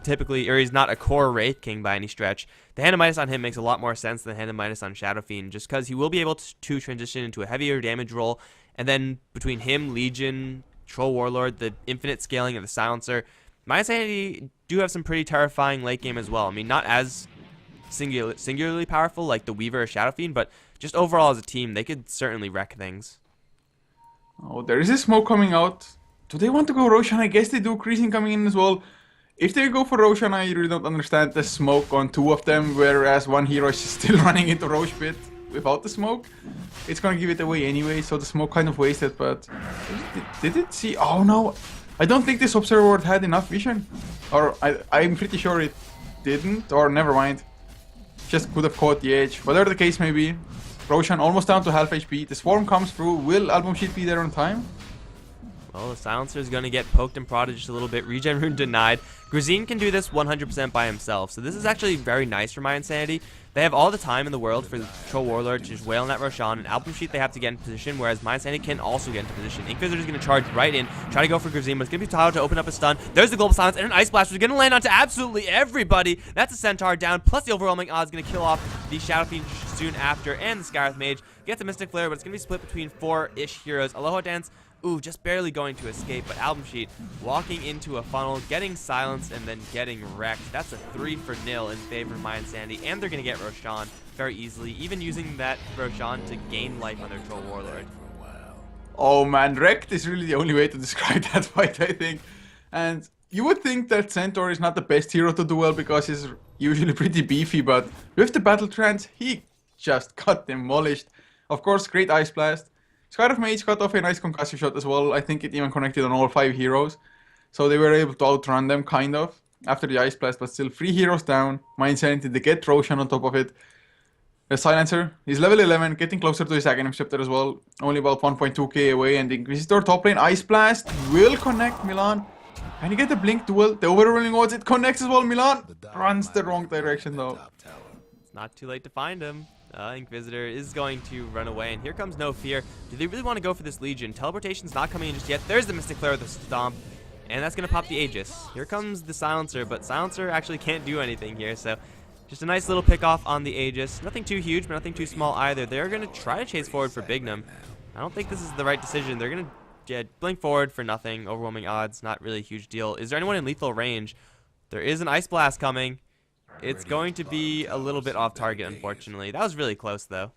typically, or he's not a core Wraith King by any stretch, the Hand of Midas on him makes a lot more sense than the Hand of Midas on Shadow Fiend, just because he will be able to transition into a heavier damage role, and then between him, Legion, Troll Warlord, the infinite scaling of the Silencer, mYi and Sandy do have some pretty terrifying late game as well. I mean, not as singularly powerful like the Weaver or Shadow Fiend, but just overall as a team, they could certainly wreck things. Oh, there is a smoke coming out. Do they want to go Roshan? I guess they do. Creasing coming in as well. If they go for Roshan, I really don't understand the smoke on 2 of them, whereas one hero is still running into Rosh Pit without the smoke. It's gonna give it away anyway, so the smoke kind of wasted, but did it see? Oh no, I don't think this Observer had enough vision. Or I'm pretty sure it didn't, or never mind. Just could have caught the edge. Whatever the case may be, Roshan almost down to half HP. The Swarm comes through. Will Albumsheet be there on time? Well, the Silencer is going to get poked and prodded just a little bit. Regen Rune denied. Grazine can do this 100% by himself, so this is actually very nice for mYi. They have all the time in the world for the Troll Warlord to just wail on that Roshan, and Albumsheet they have to get in position, whereas mYi can also get into position. Inquisitor's going to charge right in, try to go for Grazine, but it's going to be Tyler to open up a stun. There's the Global Silence, and an Ice Blast is going to land onto absolutely everybody. That's a Centaur down, plus the overwhelming odds going to kill off the Shadow Fiend soon after, and the Scarith Mage gets a Mystic Flare, but it's going to be split between 4-ish heroes. Aloha Dance, ooh, just barely going to escape, but Albumsheet walking into a funnel, getting silenced, and then getting wrecked. That's a 3-0 in favor of mYi, and they're going to get Roshan very easily, even using that Roshan to gain life on their Troll Warlord. Oh man, wrecked is really the only way to describe that fight, I think. And you would think that Centaur is not the best hero to duel because he's usually pretty beefy, but with the Battle Trance, he just got demolished. Of course, great Ice Blast. Scarif Mage got off a nice concussive shot as well. I think it even connected on all 5 heroes. So they were able to outrun them, kind of, after the Ice Blast, but still 3 heroes down. mYi, they get Roshan on top of it. The Silencer, he's level 11, getting closer to his Aghanim Scepter as well. Only about 1.2k away, and the Inquisitor top lane Ice Blast will connect Milan. And you get the Blink duel, the overruling odds, it connects as well. Milan runs the wrong direction though. It's not too late to find him. Inquisitor is going to run away, and here comes No Fear. Do they really want to go for this Legion? Teleportation's not coming in just yet. There's the Mystic Flare with the Stomp, and that's going to pop the Aegis. Here comes the Silencer, but Silencer actually can't do anything here, so just a nice little pick off on the Aegis. Nothing too huge, but nothing too small either. They're going to try to chase forward for Bignum. I don't think this is the right decision. They're going to blink forward for nothing. Overwhelming odds, not really a huge deal. Is there anyone in lethal range? There is an Ice Blast coming. It's going to be a little bit off target, unfortunately. That was really close, though.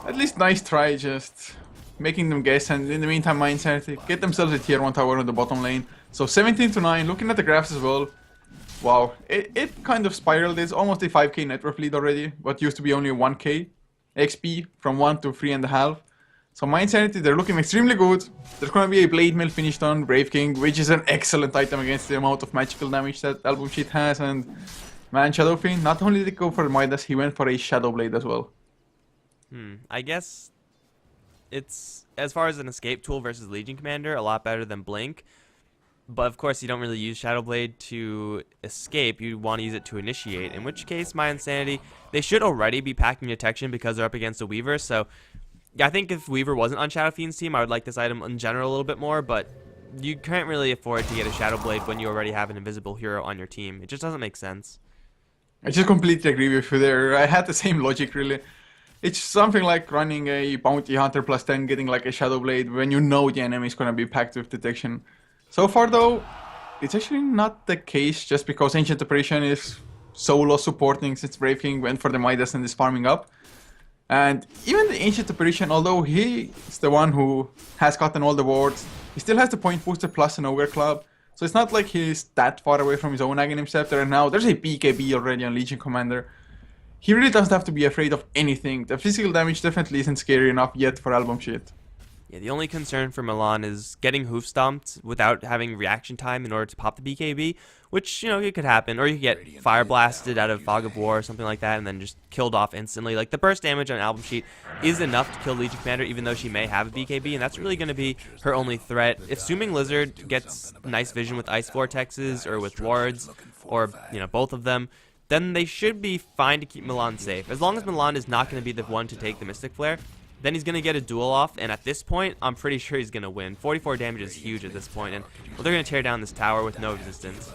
At least nice try, just making them guess, and in the meantime, mYi get themselves a tier 1 tower on the bottom lane. So 17-9, looking at the graphs as well. Wow, it kind of spiraled. It's almost a 5k net worth lead already, what used to be only 1k XP from 1 to 3.5. So mYi, they're looking extremely good. There's going to be a Blade Mill finished on Brave King, which is an excellent item against the amount of magical damage that Albumsheet has. And man, Shadow Fiend, not only did he go for the Midas, he went for a Shadow Blade as well. I guess it's, as far as an escape tool versus Legion Commander, a lot better than Blink. But of course, you don't really use Shadow Blade to escape. You want to use it to initiate. In which case, mYi, they should already be packing Detection because they're up against a Weaver. So yeah, I think if Weaver wasn't on Shadow Fiend's team, I would like this item in general a little bit more. But you can't really afford to get a Shadow Blade when you already have an invisible hero on your team. It just doesn't make sense. I just completely agree with you there. I had the same logic, really. It's something like running a Bounty Hunter plus 10, getting like a Shadow Blade when you know the enemy is going to be packed with Detection. So far though, it's actually not the case, just because Ancient Apparition is solo supporting since Brave King went for the Midas and is farming up. And even the Ancient Apparition, although he's the one who has gotten all the wards, he still has the Point Booster plus an Ogre Club. So it's not like he's that far away from his own Aghanim Scepter, and now there's a BKB already on Legion Commander. He really doesn't have to be afraid of anything. The physical damage definitely isn't scary enough yet for Albumsheet. Yeah, the only concern for Milan is getting hoof stomped without having reaction time in order to pop the BKB, which, you know, it could happen. Or you could get fire blasted out of Fog of War or something like that and then just killed off instantly. Like, the burst damage on Albumsheet is enough to kill Legion Commander, even though she may have a BKB, and that's really going to be her only threat. If Assuming Lizard gets nice vision with Ice Vortexes or with wards, or, you know, both of them, then they should be fine to keep Milan safe. As long as Milan is not going to be the one to take the Mystic Flare, then he's going to get a duel off, and at this point, I'm pretty sure he's going to win. 44 damage is huge at this point, and well, they're going to tear down this tower with no resistance.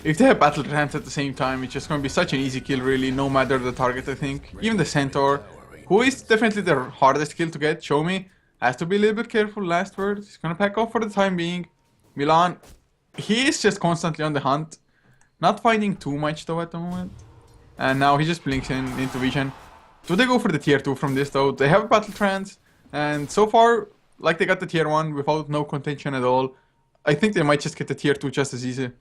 If they have Battle Trance at the same time, it's just going to be such an easy kill, really, no matter the target, I think. Even the Centaur, who is definitely the hardest kill to get, Show Me, has to be a little bit careful. Last word, he's going to pack off for the time being. Milan, he is just constantly on the hunt. Not finding too much, though, at the moment. And now he just blinks into vision. Do they go for the tier 2 from this, though? They have a Battle Trance, and so far, like, they got the tier 1 without no contention at all. I think they might just get the tier 2 just as easy.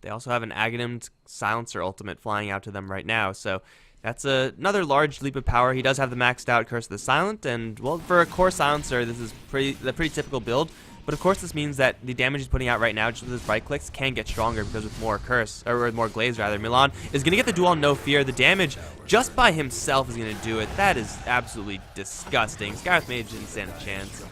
They also have an Aghanim Silencer ultimate flying out to them right now, so that's another large leap of power. He does have the maxed out Curse of the Silent, and, well, for a core Silencer, this is the pretty typical build. But of course, this means that the damage he's putting out right now, just with his right clicks, can get stronger because with more Curse, or with more Glaze rather, Milan is going to get the duel on No Fear. The damage just by himself is going to do it. That is absolutely disgusting. Scarith Mage didn't stand a chance.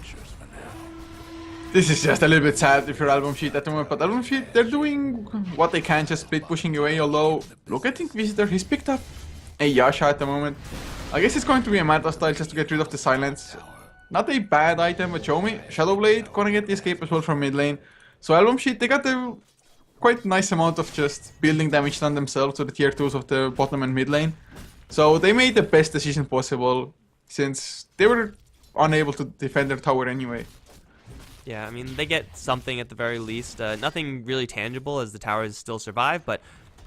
This is just a little bit sad if you're Albumsheet at the moment, but Albumsheet, they're doing what they can, just split pushing away, although, look at Inquisitor, he's picked up a Yasha at the moment. I guess it's going to be a meta style just to get rid of the silence. Not a bad item, but show me, Shadowblade gonna get the escape as well from mid lane. So Albumsheet, they got a quite nice amount of just building damage done themselves to the tier 2s of the bottom and mid lane. So they made the best decision possible, since they were unable to defend their tower anyway. Yeah, I mean, they get something at the very least. Nothing really tangible as the towers still survive, but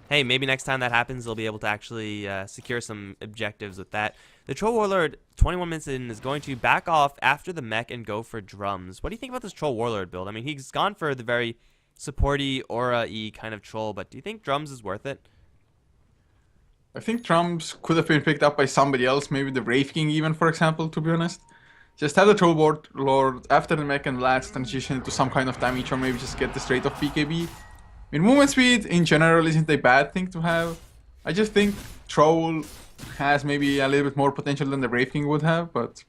hey, maybe next time that happens, they'll be able to actually secure some objectives with that. The Troll Warlord, 21 minutes in, is going to back off after the mech and go for drums. What do you think about this Troll Warlord build? I mean, he's gone for the very supporty, aura-y kind of troll, but do you think drums is worth it? I think drums could have been picked up by somebody else, maybe the Wraith King even, for example, to be honest. Just have the Troll Warlord after the mech and Lads transition into some kind of damage, or maybe just get the straight off BKB. I mean, movement speed in general isn't a bad thing to have. I just think Troll has maybe a little bit more potential than the Wraith King would have, but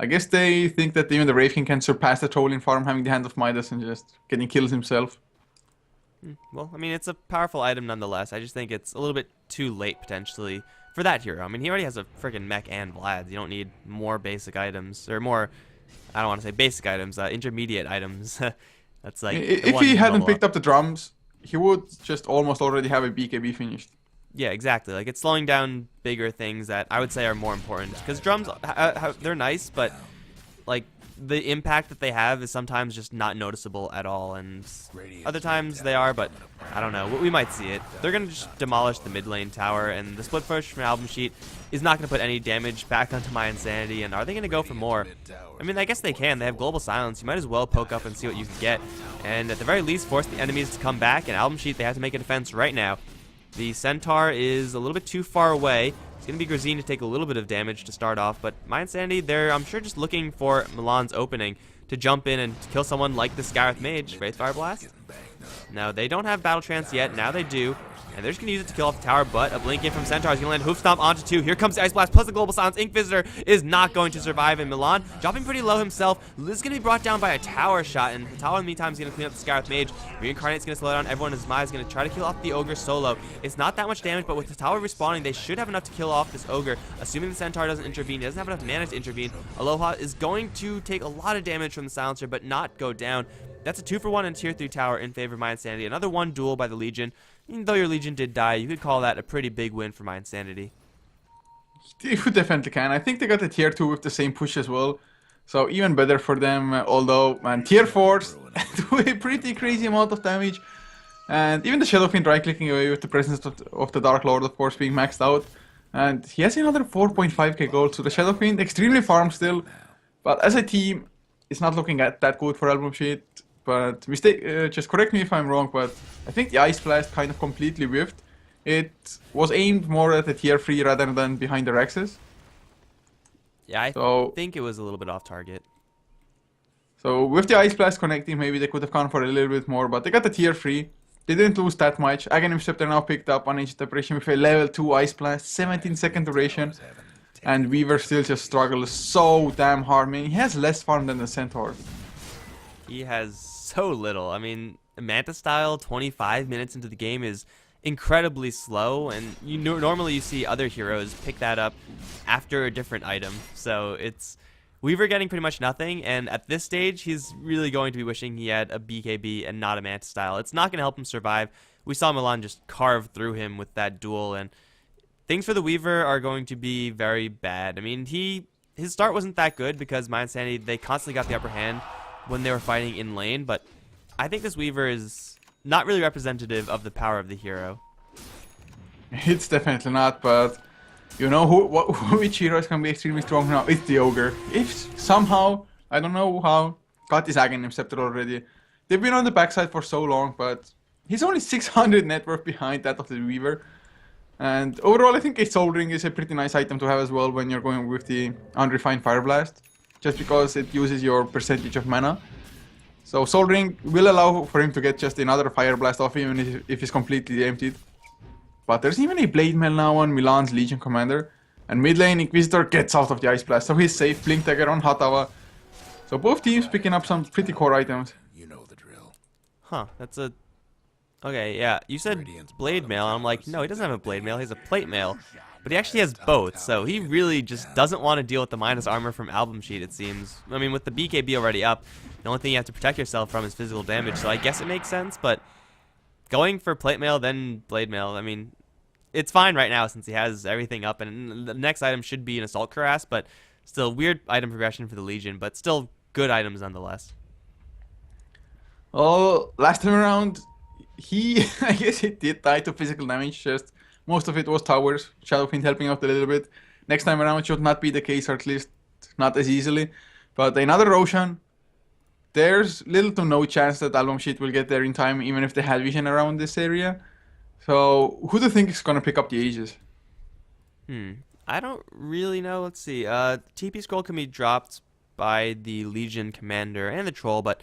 I guess they think that even the Wraith King can surpass the Troll in farm, having the Hand of Midas and just getting kills himself. Well, I mean, it's a powerful item nonetheless. I just think it's a little bit too late, potentially, for that hero. I mean, he already has a freaking mech and Vlad. You don't need more basic items, or more, I don't want to say basic items, intermediate items. That's like, if he hadn't picked up the drums, he would just almost already have a BKB finished. Yeah, exactly. Like, it's slowing down bigger things that I would say are more important. Because drums, they're nice, but, like, the impact that they have is sometimes just not noticeable at all, and other times they are, but I don't know. We might see it. They're going to just demolish the mid lane tower, and the split push from Albumsheet is not going to put any damage back onto my Insanity, and are they going to go for more? I mean, I guess they can. They have Global Silence. You might as well poke up and see what you can get, and at the very least force the enemies to come back, and Albumsheet, they have to make a defense right now. The Centaur is a little bit too far away. It's going to be Grazine to take a little bit of damage to start off, but my Insanity, they're, I'm sure, just looking for Milan's opening to jump in and kill someone like the Scarith Mage. Wraithfire Blast? No, they don't have Battle Trance yet. Now they do. And they're just going to use it to kill off the tower, but a blink in from Centaur is going to land Hoof Stomp onto 2. Here comes the Ice Blast plus the Global Silence. Inquisitor is not going to survive, and Milan, dropping pretty low himself, is going to be brought down by a tower shot, and the tower in the meantime is going to clean up the Scarith Mage. Reincarnate's going to slow down everyone, as Maya is going to try to kill off the Ogre solo. It's not that much damage, but with the tower respawning, they should have enough to kill off this Ogre, assuming the Centaur doesn't intervene. He doesn't have enough mana to intervene. Aloha is going to take a lot of damage from the Silencer, but not go down. That's a 2-for-1 in tier 3 tower in favor of my Insanity. Another 1 duel by the Legion. Even though your Legion did die, you could call that a pretty big win for my Insanity. You definitely can. I think they got the tier 2 with the same push as well. So even better for them. Although, man, tier 4s do a pretty crazy amount of damage. And even the Shadow Fiend right-clicking away with the presence of the Dark Lord, of course, being maxed out. And he has another 4.5k gold. So the Shadow Fiend extremely farm still. But as a team, it's not looking that good for Albumsheet. But just correct me if I'm wrong, but I think the Ice Blast kind of completely whiffed. It was aimed more at the tier 3 rather than behind the Rexes. Yeah, I think it was a little bit off target. So with the Ice Blast connecting, maybe they could have gone for a little bit more, but they got the tier 3. They didn't lose that much. Aghanim Scepter now picked up on Ancient Apparition with a level 2 Ice Blast, 17-second duration. And Weaver still just struggles so damn hard. I mean, he has less farm than the Centaur. He has so little. I mean, Manta style 25 minutes into the game is incredibly slow, and normally you see other heroes pick that up after a different item. So it's Weaver getting pretty much nothing, and at this stage he's really going to be wishing he had a BKB and not a Manta style. It's not going to help him survive. We saw Milan just carve through him with that duel, and things for the Weaver are going to be very bad. I mean, his start wasn't that good because my Insanity, they constantly got the upper hand when they were fighting in lane, but I think this Weaver is not really representative of the power of the hero. It's definitely not, but you know which heroes can be extremely strong now? It's the Ogre. If somehow, I don't know how, got his Aghanim Scepter already. They've been on the backside for so long, but he's only 600 net worth behind that of the Weaver. And overall, I think a Soul Ring is a pretty nice item to have as well when you're going with the Unrefined Fire Blast, just because it uses your percentage of mana. So Soul Ring will allow for him to get just another Fire Blast off even if he's completely emptied. But there's even a Blade Mail now on Milan's Legion Commander. And mid lane, Inquisitor gets out of the Ice Blast, so he's safe. Blink Dagger on Hatava. So both teams picking up some pretty core items. You know the drill. Huh, that's a... Okay, yeah, you said blade mail, and I'm like, no, he doesn't have a blade mail, he has a plate mail. But he actually has both, so he really just doesn't want to deal with the minus armor from Albumsheet, it seems. I mean, with the BKB already up, the only thing you have to protect yourself from is physical damage, so I guess it makes sense, but going for plate mail, then blade mail, I mean, it's fine right now since he has everything up, and the next item should be an Assault Cuirass, but still, weird item progression for the Legion, but still good items nonetheless. Oh, last time around, he, I guess he did die to physical damage, just most of it was towers, Shadow Fiend helping out a little bit. Next time around should not be the case, or at least not as easily. But another Roshan, there's little to no chance that Albumsheet will get there in time, even if they had vision around this area. So, who do you think is gonna pick up the Aegis? I don't really know. Let's see. TP scroll can be dropped by the Legion commander and the troll, but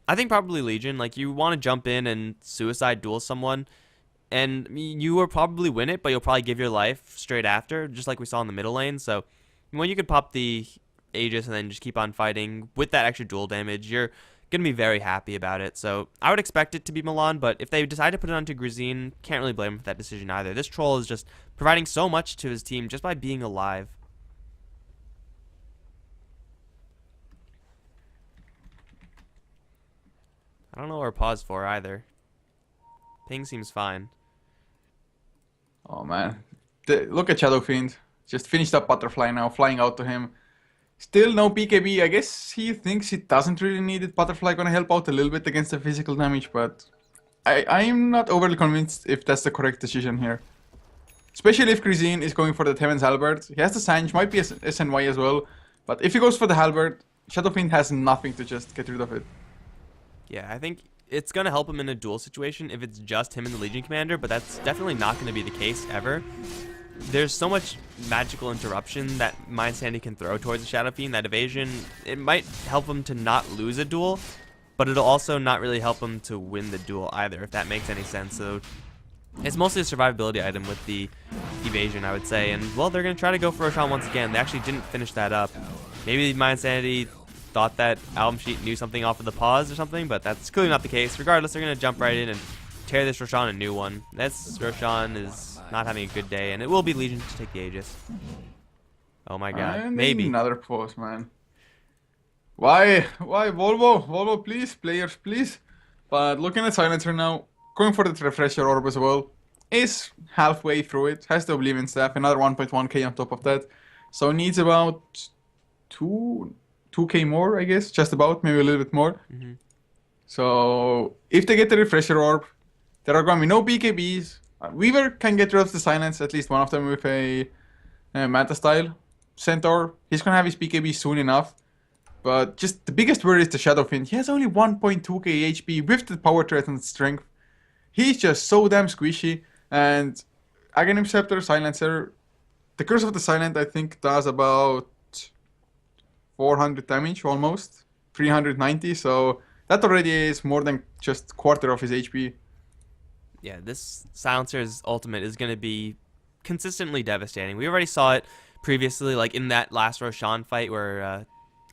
I think probably Legion. Like, you want to jump in and suicide duel someone, and you will probably win it, but you'll probably give your life straight after, just like we saw in the middle lane. So, when you could pop the Aegis and then just keep on fighting with that extra duel damage, you're going to be very happy about it. So, I would expect it to be Milan, but if they decide to put it onto Grazine, can't really blame them for that decision either. This troll is just providing so much to his team just by being alive. I don't know where pause for either. Ping seems fine. Oh man, look at Shadow Fiend. Just finished up Butterfly now, flying out to him. Still no BKB. I guess he thinks he doesn't really need it. Butterfly gonna help out a little bit against the physical damage, but I'm not overly convinced if that's the correct decision here. Especially if Grazine is going for the Heaven's Halberd. He has the Sange, might be SNY as well. But if he goes for the Halberd, Shadow Fiend has nothing to just get rid of it. Yeah, I think it's going to help him in a duel situation if it's just him and the Legion Commander, but that's definitely not going to be the case ever. There's so much magical interruption that Mind Sandy can throw towards the Shadow Fiend, that evasion, it might help him to not lose a duel, but it'll also not really help him to win the duel either, if that makes any sense. So it's mostly a survivability item with the evasion, I would say. And, well, they're going to try to go for Roshan once again. They actually didn't finish that up. Maybe Mind Sanity thought that Albumsheet knew something off of the pause or something, but that's clearly not the case. Regardless, they're going to jump right in and tear this Roshan a new one. This Roshan is not having a good day, and it will be Legion to take the Aegis. Oh my god. And Maybe. another pause, man. Why? Volvo? Volvo, please. Players, please. But looking at Silencer now, going for the Refresher Orb as well, is halfway through it. Has the Oblivion Staff, another 1.1k on top of that. So needs about 2k more, I guess. Just about, maybe a little bit more. So if they get the Refresher Orb, there are going to be no BKBs. Weaver can get rid of the Silence, at least one of them with a Manta style. Centaur, he's going to have his BKB soon enough. But just the biggest worry is the Shadow Fiend. He has only 1.2k HP with the power threat and strength. He's just so damn squishy. And Aghanim Scepter, Silencer, the Curse of the Silent, I think, does about 400 damage almost. 390, so that already is more than just quarter of his HP. Yeah, this Silencer's ultimate is going to be consistently devastating. We already saw it previously, like in that last Roshan fight where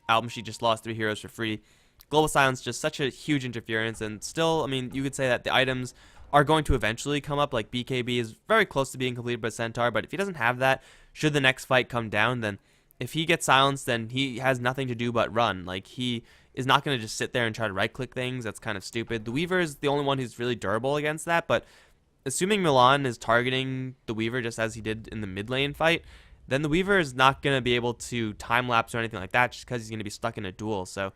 Albumsheet just lost 3 heroes for free. Global Silence, just such a huge interference, and still, I mean, you could say that the items are going to eventually come up, like BKB is very close to being completed by Centaur, but if he doesn't have that, should the next fight come down, then if he gets silenced, then he has nothing to do but run. Like, he is not going to just sit there and try to right-click things. That's kind of stupid. The Weaver is the only one who's really durable against that, but assuming Milan is targeting the Weaver just as he did in the mid lane fight, then the Weaver is not going to be able to time-lapse or anything like that just because he's going to be stuck in a duel. So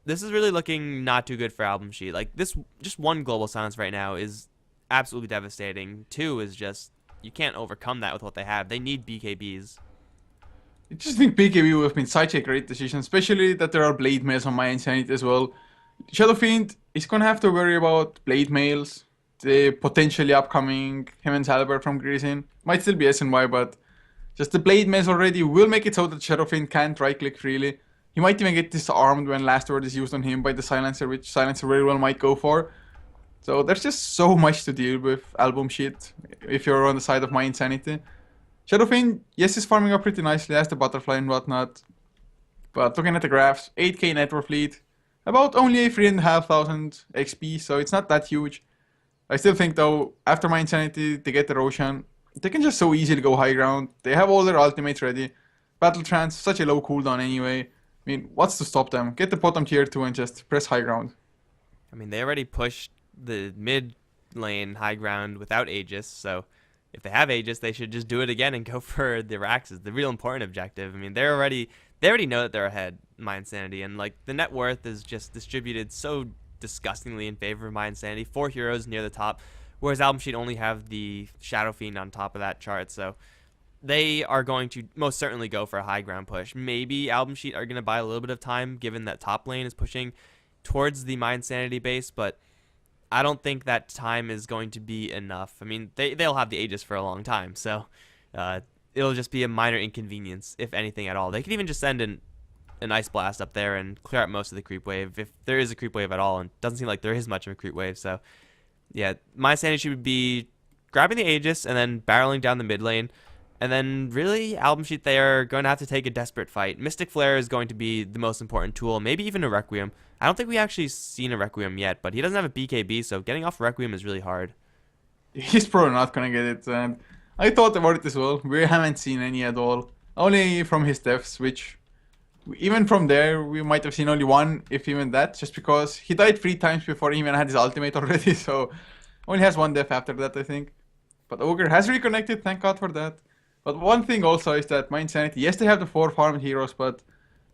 this is really looking not too good for Albumsheet. Like, this, just one Global Silence right now is absolutely devastating. 2 is just, you can't overcome that with what they have. They need BKBs. I just think BKB would have been such a great decision, especially that there are Blade Mails on my Insanity as well. Shadow Fiend is going to have to worry about Blade Mails, the potentially upcoming Heaven's Halberd from Grazine. Might still be SNY, but just the Blade Mails already will make it so that Shadow Fiend can't right-click freely. He might even get disarmed when Last Word is used on him by the Silencer, which Silencer very well might go for. So there's just so much to deal with Albumsheet if you're on the side of my Insanity. Shadow Fiend, yes, he's farming up pretty nicely, has the Butterfly and whatnot. But looking at the graphs, 8k net worth lead, about only 3,500 XP, so it's not that huge. I still think though, after my Insanity, they get the Roshan, they can just so easily go high ground. They have all their ultimates ready. Battle Trance, such a low cooldown anyway. I mean, what's to stop them? Get the bottom tier 2 and just press high ground. I mean, they already pushed the mid lane high ground without Aegis, so if they have Aegis, they should just do it again and go for the Raxes, the real important objective. I mean, they already know that they're ahead, my Insanity, and like the net worth is just distributed so disgustingly in favor of my Insanity. 4 heroes near the top, whereas Albumsheet only have the Shadow Fiend on top of that chart, so they are going to most certainly go for a high ground push. Maybe Albumsheet are going to buy a little bit of time, given that top lane is pushing towards the My Insanity base, but I don't think that time is going to be enough. I mean, they'll have the Aegis for a long time, so it'll just be a minor inconvenience, if anything at all. They could even just send an Ice Blast up there and clear out most of the creep wave, if there is a creep wave at all, and it doesn't seem like there is much of a creep wave, so yeah, My Insanity should be grabbing the Aegis and then barreling down the mid lane. And then, really, Albumsheet, they are going to have to take a desperate fight. Mystic Flare is going to be the most important tool, maybe even a Requiem. I don't think we actually seen a Requiem yet, but he doesn't have a BKB, so getting off Requiem is really hard. He's probably not gonna get it, and I thought about it as well. We haven't seen any at all. Only from his deaths, which even from there, we might have seen only one, if even that, just because he died 3 times before he even had his ultimate already, so only has 1 death after that, I think. But Ogre has reconnected, thank God for that. But one thing also is that my Insanity, yes, they have the 4 farmed heroes, but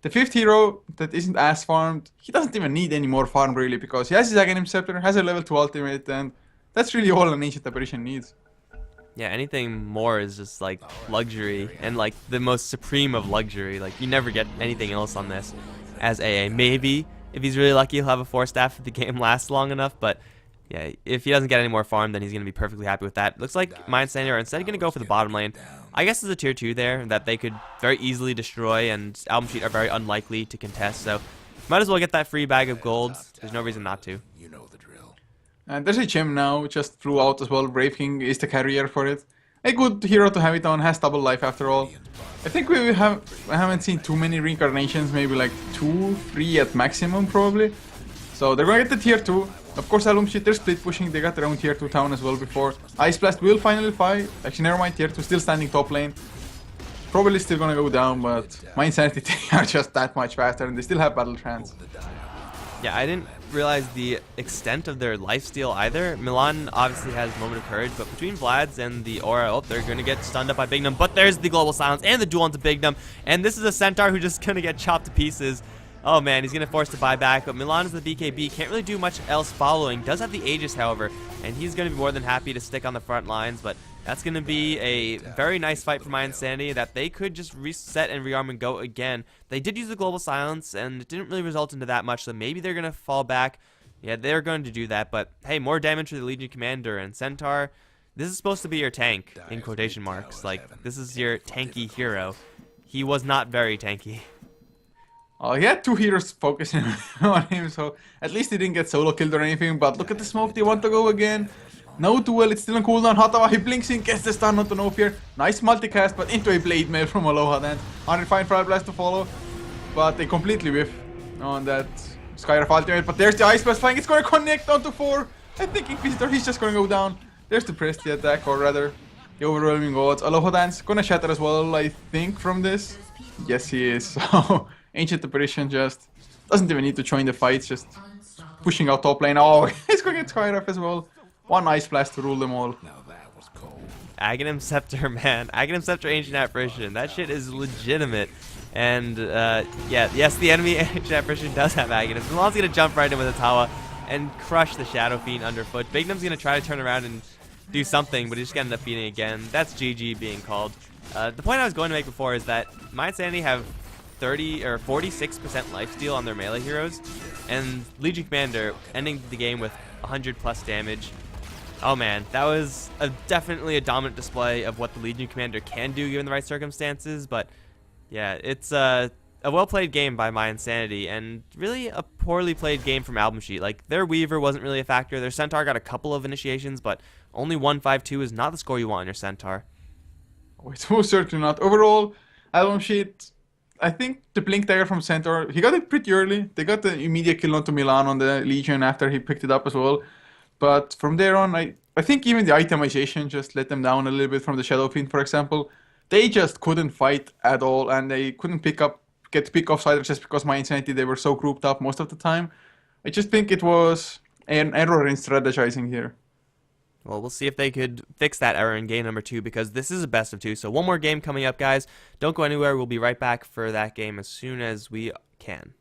the 5th hero that isn't as farmed, he doesn't even need any more farm really, because he has his Aghanim Scepter, has a level 2 ultimate, and that's really all an Ancient Apparition needs. Yeah, anything more is just like luxury, and like the most supreme of luxury. Like, you never get anything else on this as AA. Maybe, if he's really lucky, he'll have a 4 staff if the game lasts long enough, but yeah, if he doesn't get any more farm, then he's going to be perfectly happy with that. Looks like my Insanity are instead going to go for the bottom lane. I guess there's a tier 2 there that they could very easily destroy, and Albumsheet are very unlikely to contest, so might as well get that free bag of gold. There's no reason not to. And there's a gem now, just flew out as well. Brave King is the carrier for it. A good hero to have it on, has double life after all. I think we haven't seen too many reincarnations, maybe like 2, 3 at maximum probably. So they're gonna get the tier 2. Of course, Albumsheet, they're split pushing, they got their own tier 2 town as well before. Ice Blast will finally fight. Actually, never mind, tier 2 still standing top lane. Probably still gonna go down, but my Insanity they are just that much faster and they still have Battle Trance. Yeah, I didn't realize the extent of their lifesteal either. Milan obviously has Moment of Courage, but between Vlad's and the Aura, oh, they're going to get stunned up by Bignum. But there's the Global Silence and the duel onto Bignum. And this is a Centaur who's just going to get chopped to pieces. Oh man, he's going to force to buy back, but Milan is the BKB. Can't really do much else following. Does have the Aegis, however, and he's going to be more than happy to stick on the front lines, but that's going to be a very nice fight for my Insanity that they could just reset and rearm and go again. They did use the Global Silence, and it didn't really result into that much, so maybe they're going to fall back. Yeah, they're going to do that, but hey, more damage for the Legion Commander and Centaur. This is supposed to be your tank, in quotation marks. Like, this is your tanky hero. He was not very tanky. He had 2 heroes focusing on him, so at least he didn't get solo killed or anything. But look at the smoke, they want to go again. No duel, it's still on cooldown. Hatawa, he blinks in, gets the stun onto no fear. Nice multicast, but into a blade mail from Aloha then. 105 Fire Blast to follow, but they completely whiff on that Skyrough ultimate. But there's the Ice Blast flying, it's going to connect onto 4. I think Inquisitor, he's just going to go down. There's the Presty attack, or rather, the overwhelming odds. Aloha Dance gonna shatter as well, I think, from this. Yes, he is. So, Ancient Apparition just doesn't even need to join the fight, just pushing out top lane. Oh, he's going to get Skyrough as well. 1 Ice Blast to rule them all. Aghanim Scepter, man. Aghanim Scepter Ancient Apparition. That shit is legitimate. And, yeah, yes, the enemy Ancient Apparition does have Aghanim. Milan's going to jump right in with a Tawa and crush the Shadow Fiend underfoot. Bignum's going to try to turn around and do something, but he's just going to end up beating again. That's GG being called. The point I was going to make before is that my Insanity have 30 or 46% lifesteal on their melee heroes, and Legion Commander ending the game with 100 plus damage. Oh man, that was definitely a dominant display of what the Legion Commander can do given the right circumstances, but yeah, it's a well-played game by my Insanity, and really a poorly played game from Albumsheet. Like, their Weaver wasn't really a factor, their Centaur got a couple of initiations, but only 1-5-2 is not the score you want on your Centaur. Oh, it's most certainly not. Overall, Albumsheet, I think the Blink Dagger from Centaur, he got it pretty early. They got the immediate kill onto Milan on the Legion after he picked it up as well. But from there on, I think even the itemization just let them down a little bit from the Shadow Fiend, for example. They just couldn't fight at all, and they couldn't get pick off siders just because my Insanity, they were so grouped up most of the time. I just think it was an error in strategizing here. Well, we'll see if they could fix that error in game number 2 because this is a best of 2. So one more game coming up, guys. Don't go anywhere. We'll be right back for that game as soon as we can.